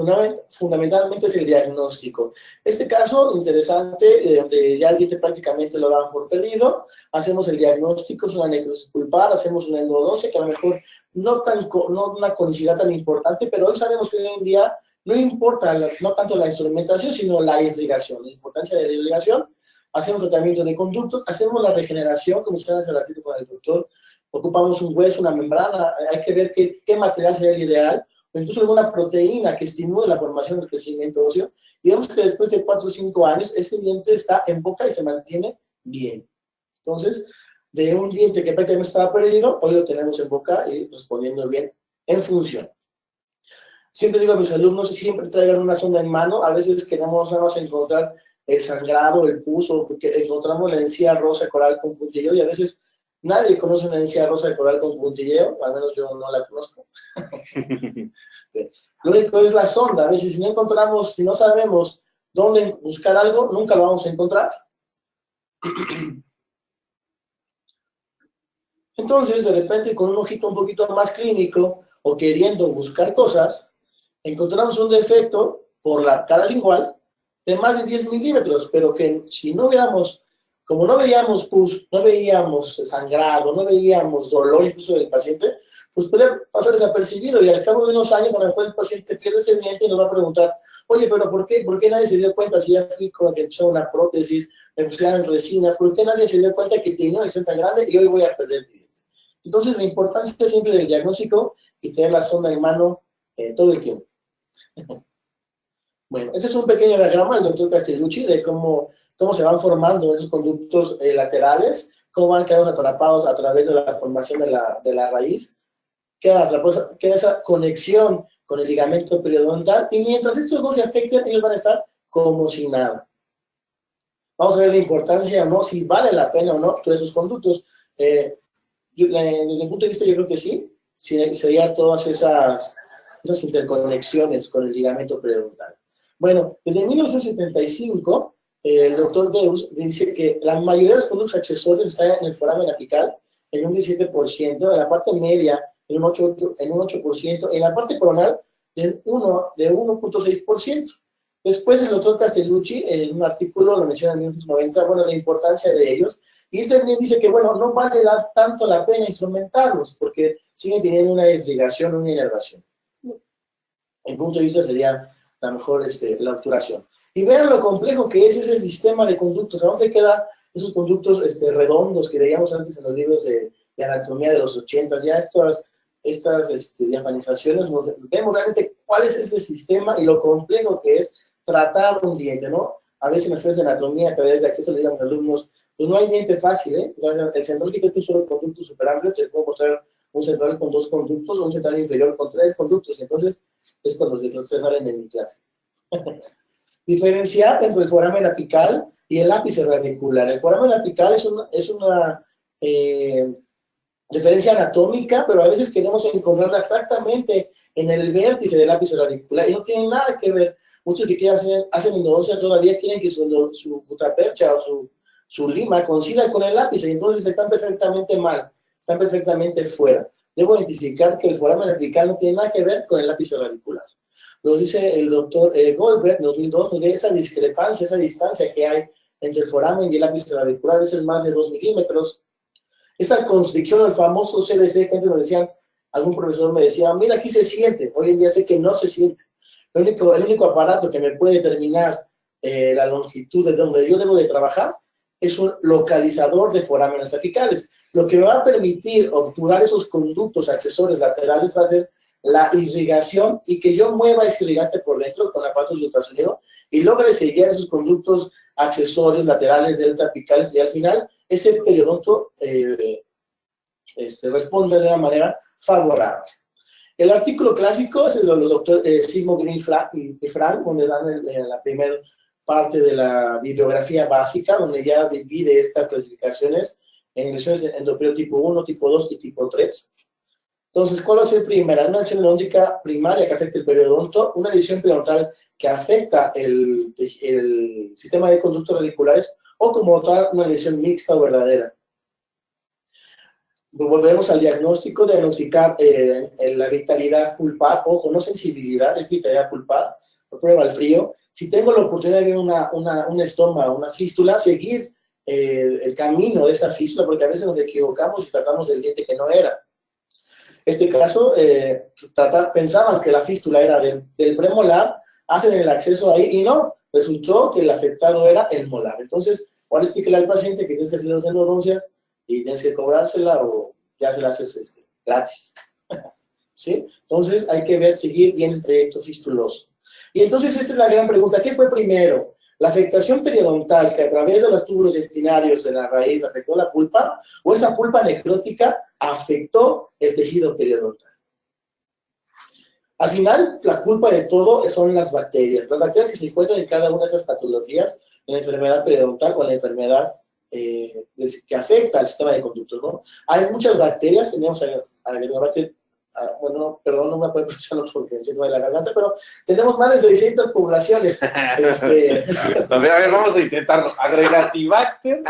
fundamentalmente es el diagnóstico. Este caso interesante, donde ya el diente prácticamente lo daban por perdido, hacemos el diagnóstico, es una necrosis pulpar, hacemos una endodoncia, que a lo mejor no una conicidad tan importante, pero hoy sabemos que hoy en día no importa no tanto la instrumentación, sino la irrigación, la importancia de la irrigación. Hacemos tratamiento de conductos, hacemos la regeneración, como ustedes hace ratito con el doctor, ocupamos un hueso, una membrana, hay que ver qué material sería el ideal, o incluso alguna proteína que estimule la formación del crecimiento óseo, y vemos que después de 4 o 5 años, ese diente está en boca y se mantiene bien. Entonces, de un diente que prácticamente estaba perdido, hoy lo tenemos en boca y respondiendo bien en función. Siempre digo a mis alumnos, siempre traigan una sonda en mano, a veces queremos nada más encontrar el sangrado, el pus, o porque encontramos la encía rosa coral con puntilleo, y a veces nadie conoce una encía rosa coral con puntilleo, al menos yo no la conozco. Lo único es la sonda, a veces si no encontramos, si no sabemos dónde buscar algo, nunca lo vamos a encontrar. Entonces, de repente, con un ojito un poquito más clínico, o queriendo buscar cosas, encontramos un defecto por la cara lingual de más de 10 milímetros, pero que si no hubiéramos, como no veíamos pus, no veíamos sangrado, no veíamos dolor incluso del paciente, pues puede pasar desapercibido y al cabo de unos años a lo mejor el paciente pierde ese diente y nos va a preguntar, oye, pero ¿por qué nadie se dio cuenta si ya fui con que empezó una prótesis, me pusieron resinas, por qué nadie se dio cuenta que tenía una lesión tan grande y hoy voy a perder el diente? Entonces la importancia siempre del diagnóstico y tener la sonda en mano todo el tiempo. Bueno, ese es un pequeño diagrama del doctor Castellucci de cómo se van formando esos conductos laterales, cómo van quedando atrapados a través de la formación de la raíz, queda esa conexión con el ligamento periodontal, y mientras estos no se afecten, ellos van a estar como si nada. Vamos a ver la importancia o no, si vale la pena o no todos esos conductos. Desde mi punto de vista, yo creo que sí, serían todas esas interconexiones con el ligamento periodontal. Bueno, desde 1975, el doctor Deus dice que la mayoría de los conductos accesorios están en el foramen apical, en un 17%, en la parte media en un 8%, en la parte coronal de 1.6%. Después el doctor Castellucci, en un artículo, lo menciona en 1990, bueno, la importancia de ellos, y él también dice que, bueno, no vale tanto la pena instrumentarlos, porque siguen teniendo una irrigación, una inervación. El punto de vista sería la mejor la obturación. Y vean lo complejo que es ese sistema de conductos. ¿A dónde quedan esos conductos redondos que veíamos antes en los libros de anatomía de los 80? Ya estas diafanizaciones, vemos realmente cuál es ese sistema y lo complejo que es tratar un diente, ¿no? A veces en las clases de anatomía, cavidades de acceso, le digan a los alumnos, pues no hay diente fácil, ¿eh? O sea, el central que tiene un solo conducto súper amplio, te puedo mostrar un central con 2 conductos, o un central inferior con 3 conductos, entonces es cuando los de se salen de mi clase. Diferenciar entre el foramen apical y el ápice radicular. El foramen apical es una referencia anatómica, pero a veces queremos encontrarla exactamente en el vértice del ápice radicular y no tiene nada que ver. Muchos que hacen endodoncia todavía quieren que su gutapercha o su lima coincida con el ápice, y entonces están perfectamente mal, están perfectamente fuera. Debo identificar que el foramen apical no tiene nada que ver con el ápice radicular. Lo dice el doctor Goldberg en 2002, de esa discrepancia, esa distancia que hay entre el foramen y el ápice radicular, a veces más de 2 milímetros. Esta constricción, el famoso CDC, que antes me decían, algún profesor me decía, mira, aquí se siente. Hoy en día sé que no se siente. El único aparato que me puede determinar la longitud de donde yo debo de trabajar es un localizador de forámenes apicales. Lo que me va a permitir obturar esos conductos accesorios laterales va a ser la irrigación, y que yo mueva ese irrigante por dentro con aparatos de ultrasonido y logre sellar esos conductos accesorios laterales delta apicales, y al final ese periodonto responde de una manera favorable. El artículo clásico es el de los doctores Sigmund Green y Frank, donde dan la primera parte de la bibliografía básica, donde ya divide estas clasificaciones en lesiones de endotelio tipo 1, tipo 2 y tipo 3. Entonces, ¿cuál va a ser primera? Una lesión periodontica primaria que afecta el periodonto, una lesión periodontal que afecta el sistema de conductos radiculares, o como tal, una lesión mixta o verdadera. Volvemos al diagnóstico, diagnosticar la vitalidad pulpar, ojo, no sensibilidad, es vitalidad pulpar, prueba al frío. Si tengo la oportunidad de ver un estoma, una fístula, seguir el camino de esa fístula, porque a veces nos equivocamos y tratamos el diente que no era. Este caso, pensaban que la fístula era del premolar, hacen el acceso ahí y no, resultó que el afectado era el molar. Entonces, ahora explíquele al paciente que tienes que hacer las endodoncias y tienes que cobrársela o ya se la haces gratis. ¿Sí? Entonces, hay que seguir bien el trayecto fistuloso. Y entonces, esta es la gran pregunta, ¿qué fue primero? ¿La afectación periodontal que a través de los túbulos dentinarios de la raíz afectó la pulpa, o esa pulpa necrótica afectó el tejido periodontal? Al final, la culpa de todo son las bacterias que se encuentran en cada una de esas patologías, en la enfermedad periodontal o en la enfermedad que afecta al sistema de conductos, ¿no? Hay muchas bacterias, tenemos Aganobacter, bueno, perdón, no me puedo pronunciarlo porque encima de la garganta, pero tenemos más de 600 poblaciones. A ver, vamos a intentarlo. Agregatibacter.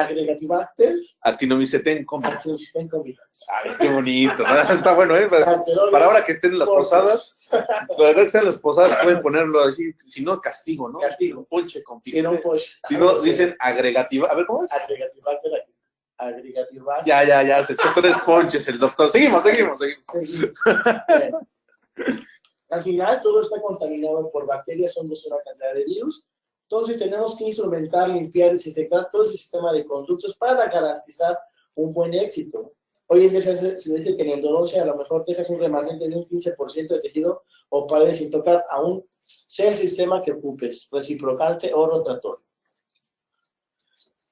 Actinomycetem combitans. Actinomycetem combitans. Ay, qué bonito. Está bueno, ¿eh? Para ahora que estén en las posadas, para que estén en las posadas pueden ponerlo así, si no, castigo, ¿no? Castigo. Un ponche con Si no, pues. Si no, dicen agregativa. A ver, ¿cómo es? Agregatibacter. Ya, se echó 3 ponches el doctor. Seguimos. Bueno, al final todo está contaminado por bacterias, somos una cantidad de virus. Entonces tenemos que instrumentar, limpiar, desinfectar todo ese sistema de conductos para garantizar un buen éxito. Hoy en día se dice que en endodoncia a lo mejor dejas un remanente de un 15% de tejido o paredes sin tocar, aún sea el sistema que ocupes, reciprocante o rotatorio.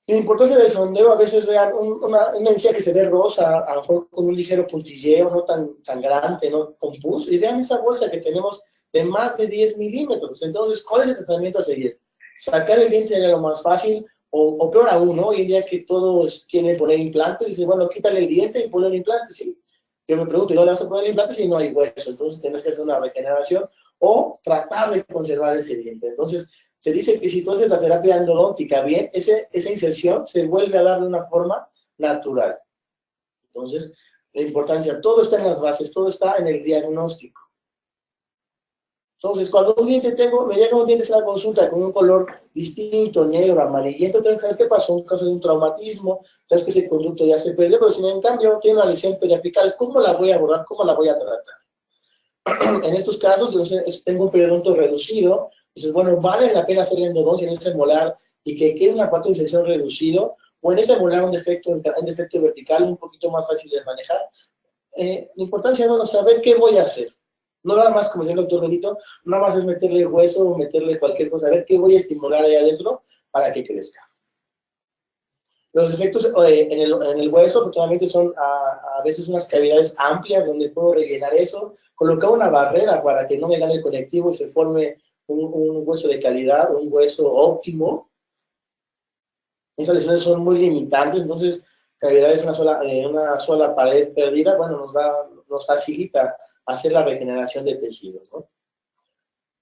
La importancia del sondeo, a veces vean una encía que se ve rosa, a lo mejor con un ligero puntilleo, no tan sangrante, no con pus, y vean esa bolsa que tenemos de más de 10 milímetros. Entonces, ¿cuál es el tratamiento a seguir? Sacar el diente sería lo más fácil, o peor aún, ¿no? Hoy en día que todos quieren poner implantes, dicen, bueno, quítale el diente y ponle el implante, ¿sí? Yo me pregunto, ¿y no le vas a poner el implante si no hay hueso? Entonces, tienes que hacer una regeneración o tratar de conservar ese diente. Entonces, se dice que si tú haces la terapia endodóntica bien, esa inserción se vuelve a dar de una forma natural. Entonces, la importancia, todo está en las bases, todo está en el diagnóstico. Entonces, cuando un diente me llega un diente a la consulta con un color distinto, negro, amarillento, tengo que saber qué pasó, un caso de un traumatismo, sabes que ese conducto ya se perdió, pero si en cambio tiene una lesión periapical, ¿cómo la voy a abordar? ¿Cómo la voy a tratar? En estos casos, entonces, tengo un periodonto reducido, dices, bueno, ¿vale la pena hacer la endodoncia en ese molar y que quede una parte de inserción reducido? O en ese molar un defecto vertical un poquito más fácil de manejar. La importancia es saber qué voy a hacer. No nada más, como decía el doctor Benito, no nada más es meterle el hueso o meterle cualquier cosa, a ver qué voy a estimular ahí adentro para que crezca. Los efectos en el hueso, afortunadamente, son a veces unas cavidades amplias donde puedo rellenar eso, colocar una barrera para que no me gane el conectivo y se forme un hueso de calidad, un hueso óptimo. Esas lesiones son muy limitantes, entonces cavidades una sola pared perdida, bueno, nos facilita hacer la regeneración de tejidos, ¿no?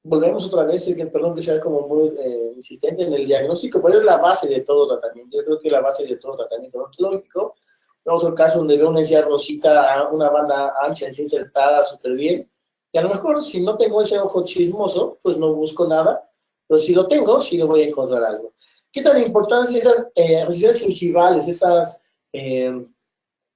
Volvemos otra vez, perdón que sea como muy insistente en el diagnóstico, pero es la base de todo tratamiento. Yo creo que la base de todo tratamiento odontológico. Otro caso donde veo una encía rosita, una banda ancha, encía insertada súper bien, y a lo mejor si no tengo ese ojo chismoso, pues no busco nada, pero si lo tengo, sí lo voy a encontrar algo. ¿Qué tan importante es esas lesiones gingivales, esas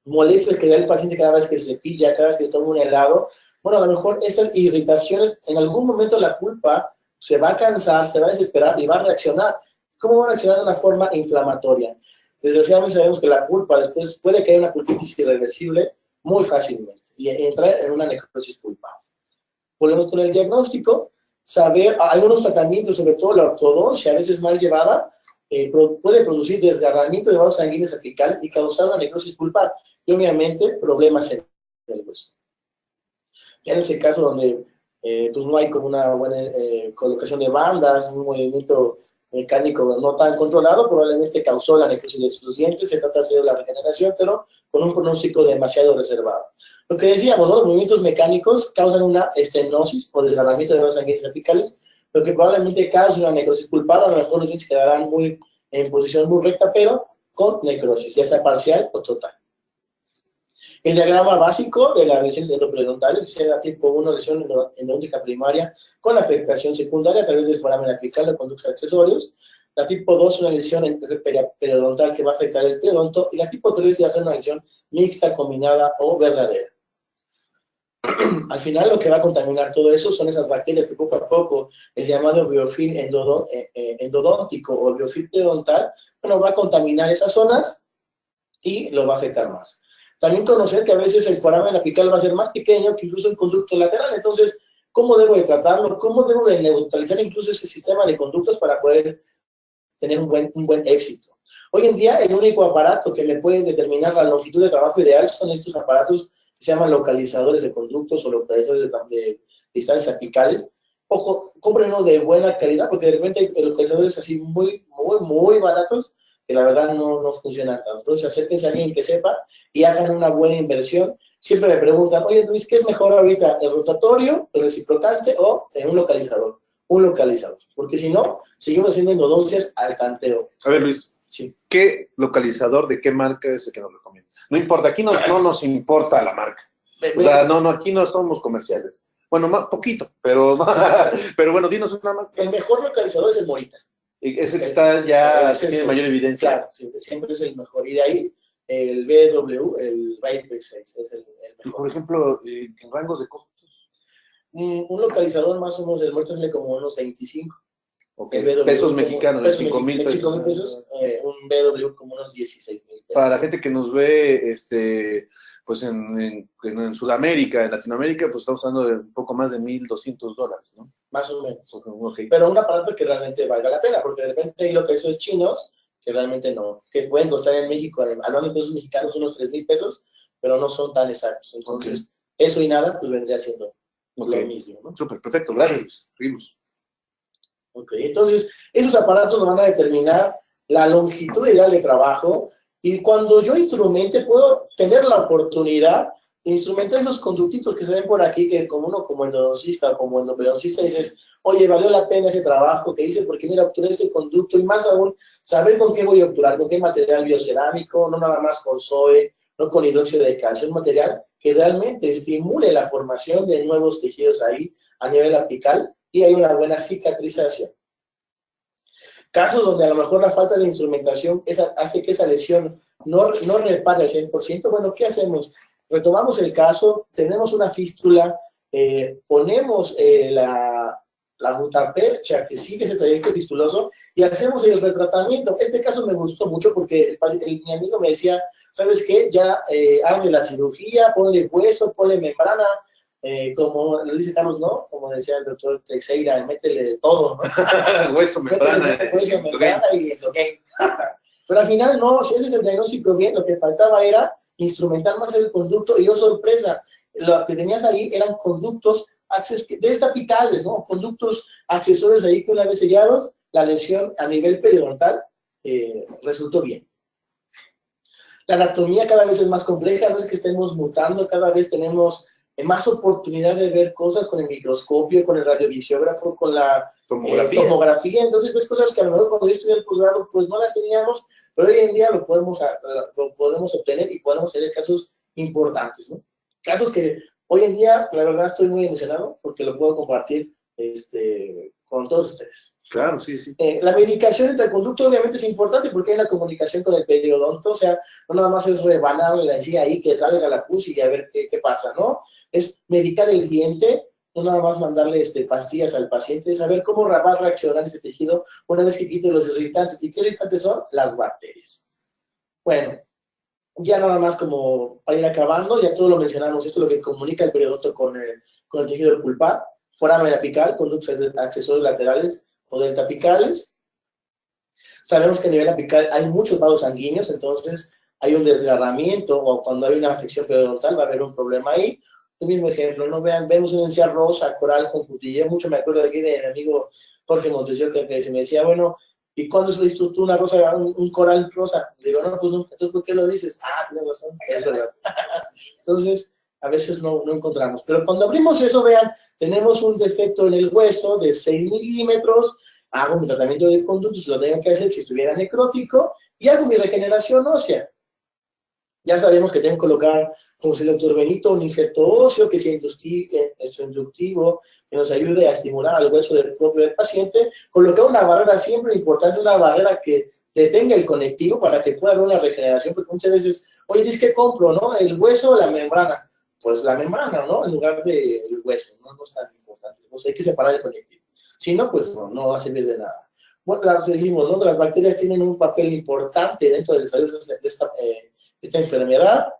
molestias que da el paciente cada vez que se pilla, cada vez que toma un helado? Bueno, a lo mejor esas irritaciones, en algún momento la pulpa se va a cansar, se va a desesperar y va a reaccionar. ¿Cómo va a reaccionar de una forma inflamatoria? Desgraciadamente sabemos que la pulpa después puede caer una pulpitis irreversible muy fácilmente y entrar en una necrosis pulpar. Volvemos con el diagnóstico, saber, algunos tratamientos, sobre todo la ortodoncia, a veces mal llevada, puede producir desgarramiento de vasos sanguíneos apicales y causar una necrosis pulpar y obviamente problemas en el hueso. Ya en ese caso donde pues no hay como una buena colocación de bandas, un movimiento mecánico no tan controlado, probablemente causó la necrosis de sus dientes. Se trata de hacer la regeneración, pero con un pronóstico demasiado reservado. Lo que decíamos, ¿no? Los movimientos mecánicos causan una estenosis o desgarramiento de los sanguíneos apicales, lo que probablemente cause una necrosis pulpar. A lo mejor los dientes quedarán en posición muy recta, pero con necrosis, ya sea parcial o total. El diagrama básico de las lesiones endoperidontales es la tipo 1, lesión endodóntica primaria con afectación secundaria a través del foramen apical o conductos accesorios. La tipo 2, una lesión periodontal que va a afectar el periodonto. Y la tipo 3 ya es una lesión mixta, combinada o verdadera. Al final, lo que va a contaminar todo eso son esas bacterias que poco a poco, el llamado biofilm endodóntico o biofilm periodontal, bueno, va a contaminar esas zonas y lo va a afectar más. También conocer que a veces el foramen apical va a ser más pequeño que incluso el conducto lateral. Entonces, ¿cómo debo de tratarlo? ¿Cómo debo de neutralizar incluso ese sistema de conductos para poder tener un buen éxito? Hoy en día, el único aparato que me puede determinar la longitud de trabajo ideal son estos aparatos que se llaman localizadores de conductos o localizadores de distancias apicales. Ojo, compren uno de buena calidad, porque de repente hay localizadores así muy baratos que la verdad no funcionan tanto. Entonces, acérquense a alguien que sepa y hagan una buena inversión. Siempre me preguntan, oye Luis, ¿qué es mejor ahorita? ¿El rotatorio, el reciprocante o un localizador? Un localizador, porque si no, seguimos haciendo endodoncias al tanteo. A ver, Luis, Sí. ¿qué localizador de qué marca es el que nos recomienda? No importa, aquí no nos importa la marca. O sea, no, aquí no somos comerciales. Bueno, poquito, pero bueno, dinos una marca. El mejor localizador es el Morita. Ese que está ya, que tiene mayor evidencia. Claro, sí, siempre es el mejor. Y de ahí, el BW, el Vitex 6, es el mejor. Y por ejemplo, en rangos de costos. Un localizador más o menos del Morita sale como unos 25. Okay. Pesos mexicanos, 5,000 pesos. 5,000 pesos, un BW como unos 16,000 pesos. Para la gente que nos ve, pues en Sudamérica, en Latinoamérica, pues estamos hablando de un poco más de $1,200, ¿no? Más o menos. Okay. Pero un aparato que realmente valga la pena, porque de repente hay localizadores chinos que realmente no, que pueden costar en México, hablando de pesos mexicanos, unos 3,000 pesos, pero no son tan exactos. Entonces, eso y nada, pues vendría siendo lo mismo, ¿no? Súper, perfecto, gracias. Seguimos. Ok, entonces, esos aparatos nos van a determinar la longitud ideal de trabajo, y cuando yo instrumente puedo tener la oportunidad de instrumentar esos conductitos que se ven por aquí, que como uno como endodoncista o como endoperidoncista dices, oye, valió la pena ese trabajo que hice, porque mira, obtuve ese conducto, y más aún, saber con qué voy a obturar, con qué material biocerámico, no nada más con SOE, no con hidróxido de calcio, un material que realmente estimule la formación de nuevos tejidos ahí a nivel apical, y hay una buena cicatrización. Casos donde a lo mejor la falta de instrumentación hace que esa lesión no repare al 100%, bueno, ¿qué hacemos? Retomamos el caso, tenemos una fístula, ponemos la gutapercha que sigue ese trayecto fistuloso y hacemos el retratamiento. Este caso me gustó mucho porque mi amigo me decía, ¿sabes qué? Ya hazle la cirugía, ponle hueso, ponle membrana, como le dice Carlos, ¿no? Como decía el doctor Teixeira, métele de todo, ¿no? Hueso, membrana. Hueso, membrana y endoquén. Pero al final no, si ese es el diagnóstico bien, lo que faltaba era instrumentar más el conducto, y sorpresa, lo que tenías ahí eran conductos deltapicales, ¿no? Conductos accesorios ahí que una vez sellados, la lesión a nivel periodontal resultó bien. La anatomía cada vez es más compleja, no es que estemos mutando, cada vez tenemos más oportunidad de ver cosas con el microscopio, con el radiovisiógrafo, con la tomografía. Entonces ves cosas que a lo mejor cuando yo estudié el posgrado pues no las teníamos, pero hoy en día lo podemos obtener y podemos tener casos importantes, ¿no? Casos que hoy en día, la verdad, estoy muy emocionado porque lo puedo compartir con todos ustedes. Claro, sí, sí. La medicación entre el conducto obviamente es importante porque hay una comunicación con el periodonto, o sea, no nada más es rebanarle la encía ahí, que salga la pus y a ver qué pasa, ¿no? Es medicar el diente, no nada más mandarle pastillas al paciente, saber cómo va a reaccionar ese tejido una vez que quite los irritantes. ¿Y qué irritantes son? Las bacterias. Bueno, ya nada más como para ir acabando, ya todo lo mencionamos, esto es lo que comunica el periodonto con el tejido del pulpar, foramen apical, conductos accesorios laterales o deltapicales. Sabemos que a nivel apical hay muchos vasos sanguíneos, entonces hay un desgarramiento, o cuando hay una afección periodontal va a haber un problema ahí. El mismo ejemplo, ¿no? Vemos una encía rosa, coral con putilla, mucho me acuerdo de aquí de mi amigo Jorge Montesio, que se me decía, bueno, ¿Y cuándo has visto tú una rosa, un coral rosa? Le digo, no, pues nunca. Entonces, ¿por qué lo dices? Ah, tienes razón, es verdad. Entonces, a veces no encontramos. Pero cuando abrimos eso, vean, tenemos un defecto en el hueso de 6 milímetros, hago mi tratamiento de conductos, lo tengo que hacer si estuviera necrótico, y hago mi regeneración ósea. Ya sabemos que tengo que colocar, como si el doctor Benito, un injerto óseo que sea inductivo, que nos ayude a estimular al hueso del propio del paciente. Colocar una barrera, siempre importante, una barrera que detenga el conectivo para que pueda haber una regeneración, porque muchas veces, oye, dices que compro, ¿no? ¿El hueso o la membrana? Pues la membrana, ¿no? En lugar del hueso, ¿no? No es tan importante. Pues hay que separar el conectivo. Si no, pues no va a servir de nada. Bueno, seguimos, ¿no? Las bacterias tienen un papel importante dentro del desarrollo de esta enfermedad.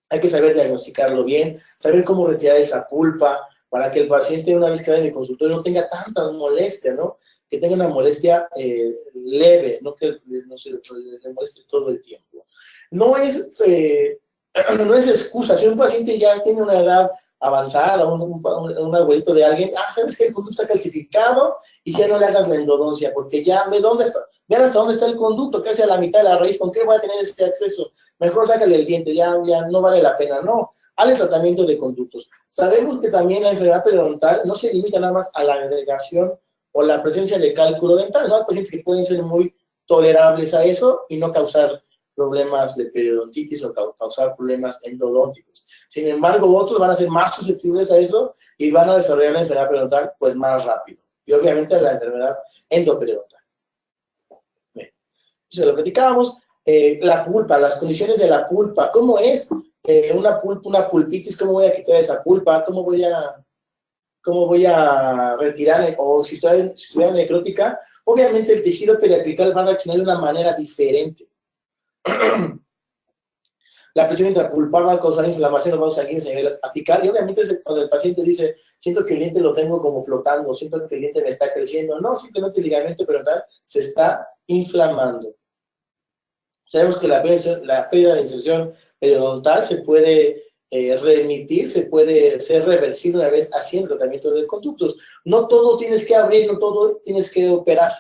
Hay que saber diagnosticarlo bien, saber cómo retirar esa pulpa para que el paciente, una vez que vaya en mi consultorio, no tenga tanta molestia, ¿no? Que tenga una molestia leve, no que no se le moleste todo el tiempo. No es excusa. Si un paciente ya tiene una edad avanzada, un abuelito de alguien, sabes que el conducto está calcificado y ya no le hagas la endodoncia, porque ya ve dónde está, vean hasta dónde está el conducto, casi a la mitad de la raíz, ¿con qué voy a tener ese acceso? Mejor sácale el diente, ya no vale la pena, no. Hazle tratamiento de conductos. Sabemos que también la enfermedad periodontal no se limita nada más a la agregación o la presencia de cálculo dental, ¿no? Hay pacientes que pueden ser muy tolerables a eso y no causar problemas de periodontitis o causar problemas endodónticos. Sin embargo, otros van a ser más susceptibles a eso y van a desarrollar la enfermedad periodontal pues más rápido. Y obviamente la enfermedad endoperiodontal. Bien, eso lo platicábamos. La pulpa, las condiciones de la pulpa, ¿cómo es? Una pulpitis, ¿cómo voy a quitar esa pulpa? ¿Cómo voy a retirar? O si estuviera necrótica, obviamente el tejido periapical va a reaccionar de una manera diferente. La presión intrapulpar va a causar inflamación en los vasos sanguíneos a nivel apical, y obviamente cuando el paciente dice, siento que el diente lo tengo como flotando, siento que el diente me está creciendo, no, simplemente el ligamento periodontal se está inflamando. Sabemos que la pérdida de inserción periodontal se puede remitir, se puede ser reversible una vez haciendo tratamiento de conductos. No todo tienes que abrir, no todo tienes que operar.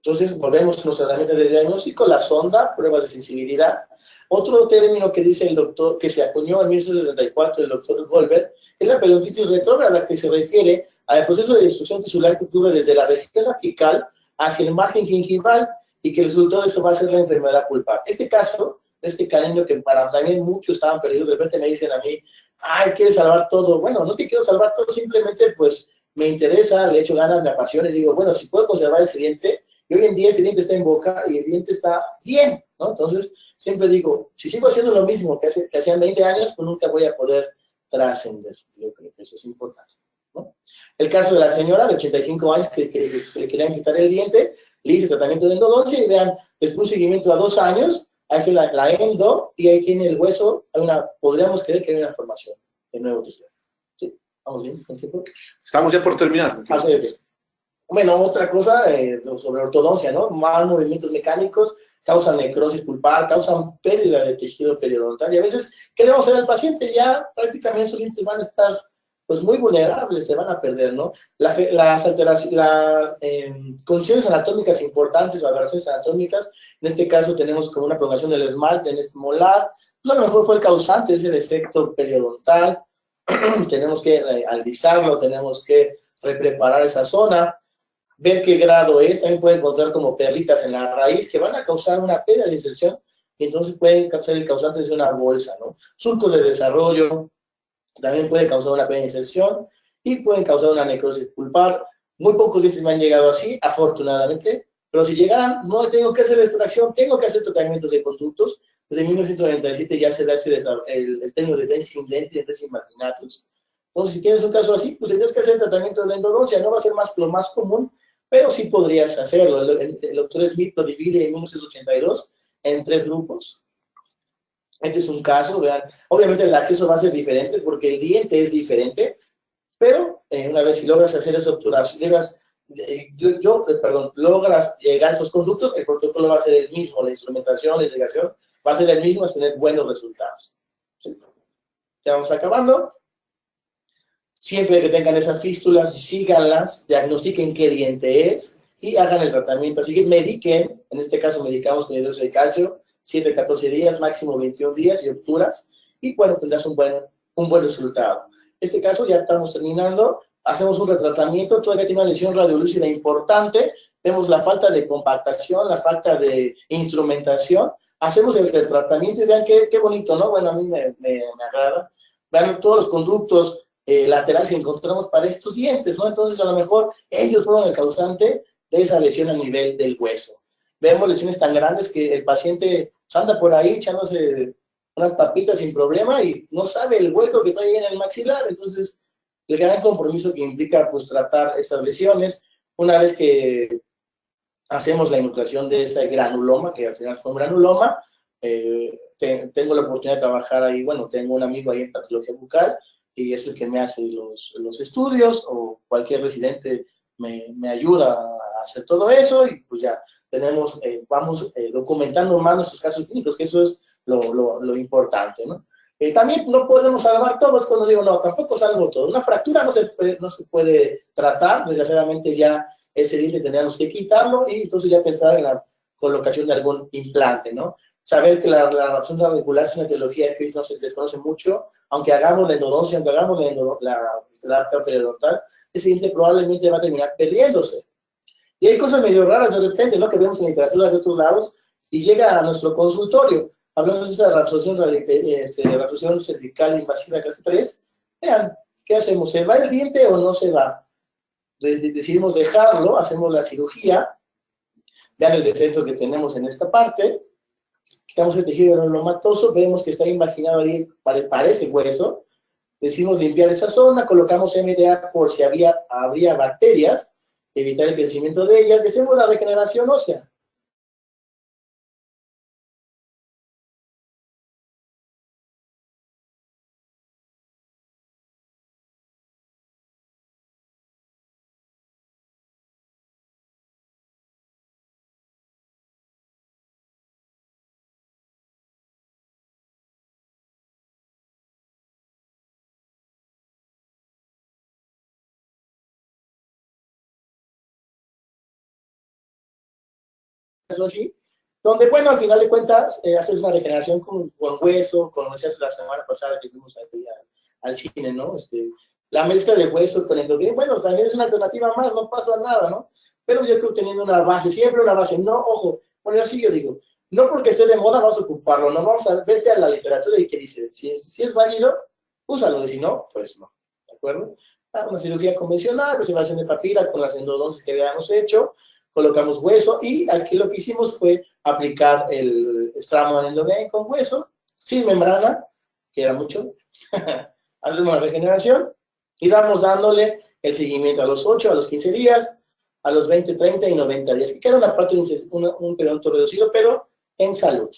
Entonces, volvemos a los herramientas de diagnóstico, la sonda, pruebas de sensibilidad. Otro término que dice el doctor, que se acuñó en 1974, el doctor Goldberg, es la periodontitis retrógrada, que se refiere al proceso de destrucción tisular que ocurre desde la región apical hacia el margen gingival, y que el resultado de esto va a ser la enfermedad pulpar. Este caso, de este canino que para también muchos estaban perdidos, de repente me dicen a mí, ay, ¿quieres salvar todo? Bueno, no es que quiero salvar todo, simplemente pues me interesa, le echo ganas, me apasiona y digo, bueno, si puedo conservar ese diente, y hoy en día ese diente está en boca y el diente está bien, ¿no? Entonces, siempre digo, si sigo haciendo lo mismo que hacían 20 años, pues nunca voy a poder trascender. Yo creo que eso es importante, ¿no? El caso de la señora de 85 años que le querían quitar el diente, le hice tratamiento de endodoncia y vean, después un seguimiento a 2 años, hace la endo y ahí tiene el hueso, podríamos creer que hay una formación de nuevo tejido. ¿Sí? ¿Vamos bien con el tiempo? Estamos ya por terminar. Okay. Bueno, otra cosa sobre ortodoncia, ¿no? Mal movimientos mecánicos causan necrosis pulpar, causan pérdida de tejido periodontal, y a veces queremos ver al paciente, ya prácticamente esos dientes van a estar pues muy vulnerables, se van a perder, ¿no? Las condiciones anatómicas importantes, o aberraciones anatómicas, en este caso tenemos como una prolongación del esmalte en este molar, pues a lo mejor fue el causante de ese defecto periodontal, tenemos que alisarlo, tenemos que repreparar esa zona, ver qué grado es. También pueden encontrar como perlitas en la raíz que van a causar una pérdida de inserción, y entonces pueden ser el causante de una bolsa, ¿no? Surcos de desarrollo también pueden causar una pérdida de inserción y pueden causar una necrosis pulpar. Muy pocos dientes me han llegado así, afortunadamente, pero si llegaran, no tengo que hacer extracción, tengo que hacer tratamientos de conductos. Desde 1997 ya se da el término de densing dentis y densing marginatus. Entonces, si tienes un caso así, pues tendrías que hacer el tratamiento de la endodoncia. No va a ser lo más común, pero sí podrías hacerlo. El doctor Smith lo divide en 1982 en 3 grupos. Este es un caso, vean. Obviamente el acceso va a ser diferente porque el diente es diferente, pero una vez si logras hacer esa obturación, logras llegar a esos conductos, el protocolo va a ser el mismo, la instrumentación, la irrigación va a ser el mismo, a tener buenos resultados. ¿Sí? Ya vamos acabando. Siempre que tengan esas fístulas, síganlas, diagnostiquen qué diente es y hagan el tratamiento. Así que mediquen, en este caso medicamos con hidróxido de calcio, 7 a 14 días, máximo 21 días y obturas, y bueno, tendrás un buen resultado. En este caso ya estamos terminando, hacemos un retratamiento, todavía tiene una lesión radiolúcida importante, vemos la falta de compactación, la falta de instrumentación, hacemos el retratamiento y vean qué bonito, ¿no? Bueno, a mí me agrada. Vean todos los conductos laterales que encontramos para estos dientes, ¿no? Entonces, a lo mejor ellos fueron el causante de esa lesión a nivel del hueso. Vemos lesiones tan grandes que el paciente anda por ahí echándose unas papitas sin problema y no sabe el hueco que trae en el maxilar. Entonces, el gran compromiso que implica, pues, tratar esas lesiones, una vez que hacemos la enucleación de ese granuloma, que al final fue un granuloma, tengo la oportunidad de trabajar ahí, bueno, tengo un amigo ahí en patología bucal, y es el que me hace los estudios, o cualquier residente me ayuda a hacer todo eso, y pues ya tenemos, vamos documentando más nuestros casos clínicos, que eso es lo importante, ¿no? También no podemos salvar todos, cuando digo, no, tampoco salvo todo. Una fractura no se puede tratar, desgraciadamente ya ese diente tendríamos que quitarlo, y entonces ya pensar en la colocación de algún implante, ¿no? Saber que la razón radicular es una etiología que no se desconoce mucho, aunque hagamos la endodoncia, aunque hagamos la terapia periodontal, ese diente probablemente va a terminar perdiéndose. Y hay cosas medio raras de repente, ¿no? Que vemos en literatura de otros lados, y llega a nuestro consultorio. Hablamos de esa reabsorción cervical invasiva clase 3. Vean, ¿qué hacemos? ¿Se va el diente o no se va? Decidimos dejarlo, hacemos la cirugía. Vean el defecto que tenemos en esta parte. Quitamos el tejido granulomatoso, vemos que está invaginado ahí, parece hueso. Decidimos limpiar esa zona, colocamos MDA por si habría bacterias, evitar el crecimiento de ellas, y hacemos la regeneración ósea. Eso así, donde, bueno, al final de cuentas, haces una regeneración con hueso, como decías la semana pasada que fuimos al cine, ¿no? La mezcla de hueso con endocrino, bueno, también es una alternativa más, no pasa nada, ¿no? Pero yo creo que teniendo una base, siempre una base, no, ojo, bueno, así yo digo, no porque esté de moda vamos a ocuparlo, no vamos a, vete a la literatura y que dice, si es válido, úsalo, y si no, pues no, ¿de acuerdo? Una cirugía convencional, preservación de papila con las endodoncias que habíamos hecho, colocamos hueso, y aquí lo que hicimos fue aplicar el Straumann Endovene con hueso, sin membrana, que era mucho. Hacemos la regeneración y dándole el seguimiento a los 8, a los 15 días, a los 20, 30 y 90 días, que queda una parte de un periodonto reducido, pero en salud.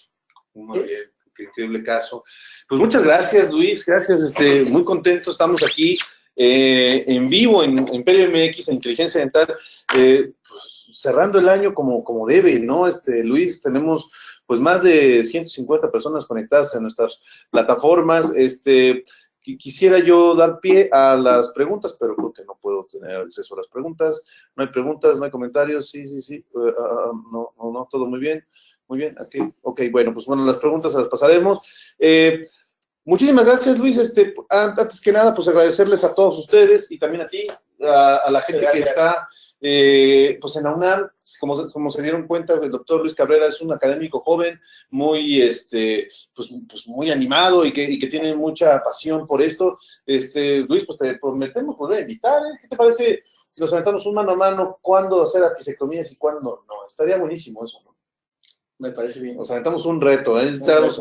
Muy bien, qué increíble caso. Pues muchas gracias, Luis, gracias, muy contentos, estamos aquí en vivo en Perio MX, en Inteligencia Dental, pues, cerrando el año como debe, ¿no? Luis, tenemos pues más de 150 personas conectadas en nuestras plataformas. Quisiera yo dar pie a las preguntas, pero creo que no puedo tener acceso a las preguntas. No hay preguntas, no hay comentarios. Sí. No, todo muy bien. Muy bien, aquí. Ok, bueno, pues bueno, las preguntas las pasaremos. Muchísimas gracias, Luis. Antes que nada, pues agradecerles a todos ustedes y también a ti, a la gente que está pues en la UNAM. Como se dieron cuenta, el doctor Luis Cabrera es un académico joven, muy, pues muy animado y que tiene mucha pasión por esto. Luis, pues te prometemos volver a invitar, ¿eh? ¿Qué te parece si nos aventamos un mano a mano cuándo hacer apicectomías y cuándo no? Estaría buenísimo eso, ¿no? Me parece bien. Nos aventamos un reto.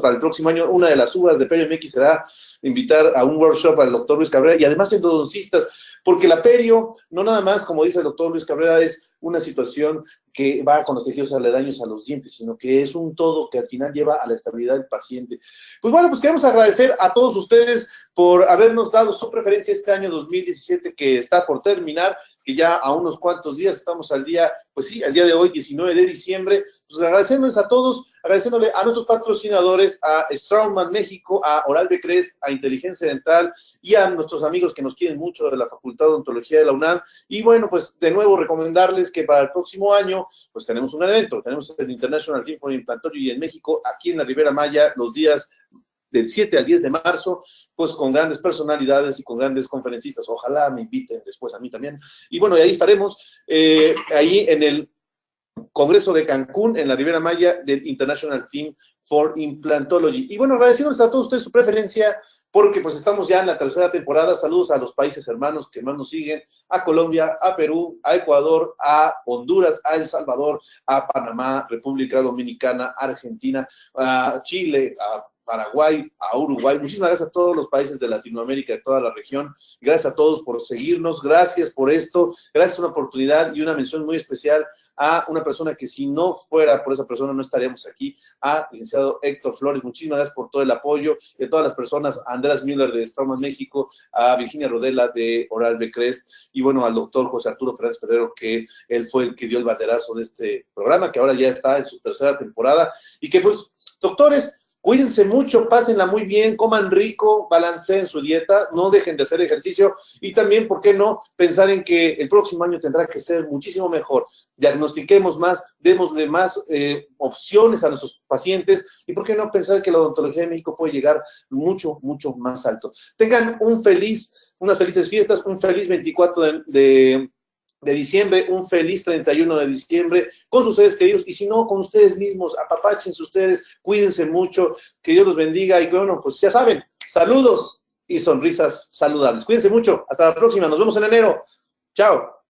Para el próximo año, una de las uvas de Perio MX será invitar a un workshop al doctor Luis Cabrera y además endodoncistas, porque la perio, no nada más, como dice el doctor Luis Cabrera, es una situación que va con los tejidos aledaños a los dientes, sino que es un todo que al final lleva a la estabilidad del paciente. Pues bueno, pues queremos agradecer a todos ustedes por habernos dado su preferencia este año 2017 que está por terminar, que ya a unos cuantos días estamos al día, pues sí, al día de hoy, 19 de diciembre. Pues agradecemos a todos, agradeciéndole a nuestros patrocinadores, a Straumann México, a Oral de Crest, a Inteligencia Dental y a nuestros amigos que nos quieren mucho de la Facultad de Odontología de la UNAM. Y bueno, pues de nuevo recomendarles que para el próximo año, pues tenemos un evento, tenemos el International Team for Implantology en México, aquí en la Riviera Maya, los días del 7 al 10 de marzo, pues con grandes personalidades y con grandes conferencistas. Ojalá me inviten después a mí también. Y bueno, y ahí estaremos, ahí en el Congreso de Cancún, en la Riviera Maya, del International Team for Implantology. Y bueno, agradeciéndoles a todos ustedes su preferencia, porque pues estamos ya en la tercera temporada. Saludos a los países hermanos que más nos siguen, a Colombia, a Perú, a Ecuador, a Honduras, a El Salvador, a Panamá, República Dominicana, Argentina, a Chile, a Paraguay, a Uruguay. Muchísimas gracias a todos los países de Latinoamérica, de toda la región. Gracias a todos por seguirnos, gracias por esto, gracias a una oportunidad y una mención muy especial a una persona que si no fuera por esa persona no estaríamos aquí, a licenciado Héctor Flores. Muchísimas gracias por todo el apoyo y a todas las personas, a Andrés Müller de Straumann México, a Virginia Rodela de Oral B. Crest y bueno, al doctor José Arturo Fernández Pedrero, que él fue el que dio el banderazo de este programa, que ahora ya está en su tercera temporada y que pues, doctores, cuídense mucho, pásenla muy bien, coman rico, balanceen su dieta, no dejen de hacer ejercicio y también, ¿por qué no?, pensar en que el próximo año tendrá que ser muchísimo mejor. Diagnostiquemos más, démosle más opciones a nuestros pacientes y, ¿por qué no?, pensar que la odontología de México puede llegar mucho, mucho más alto. Tengan unas felices fiestas, un feliz 24 de diciembre, un feliz 31 de diciembre con sus seres queridos y si no, con ustedes mismos, apapáchense ustedes, cuídense mucho, que Dios los bendiga y que bueno, pues ya saben, saludos y sonrisas saludables. Cuídense mucho, hasta la próxima, nos vemos en enero. Chao.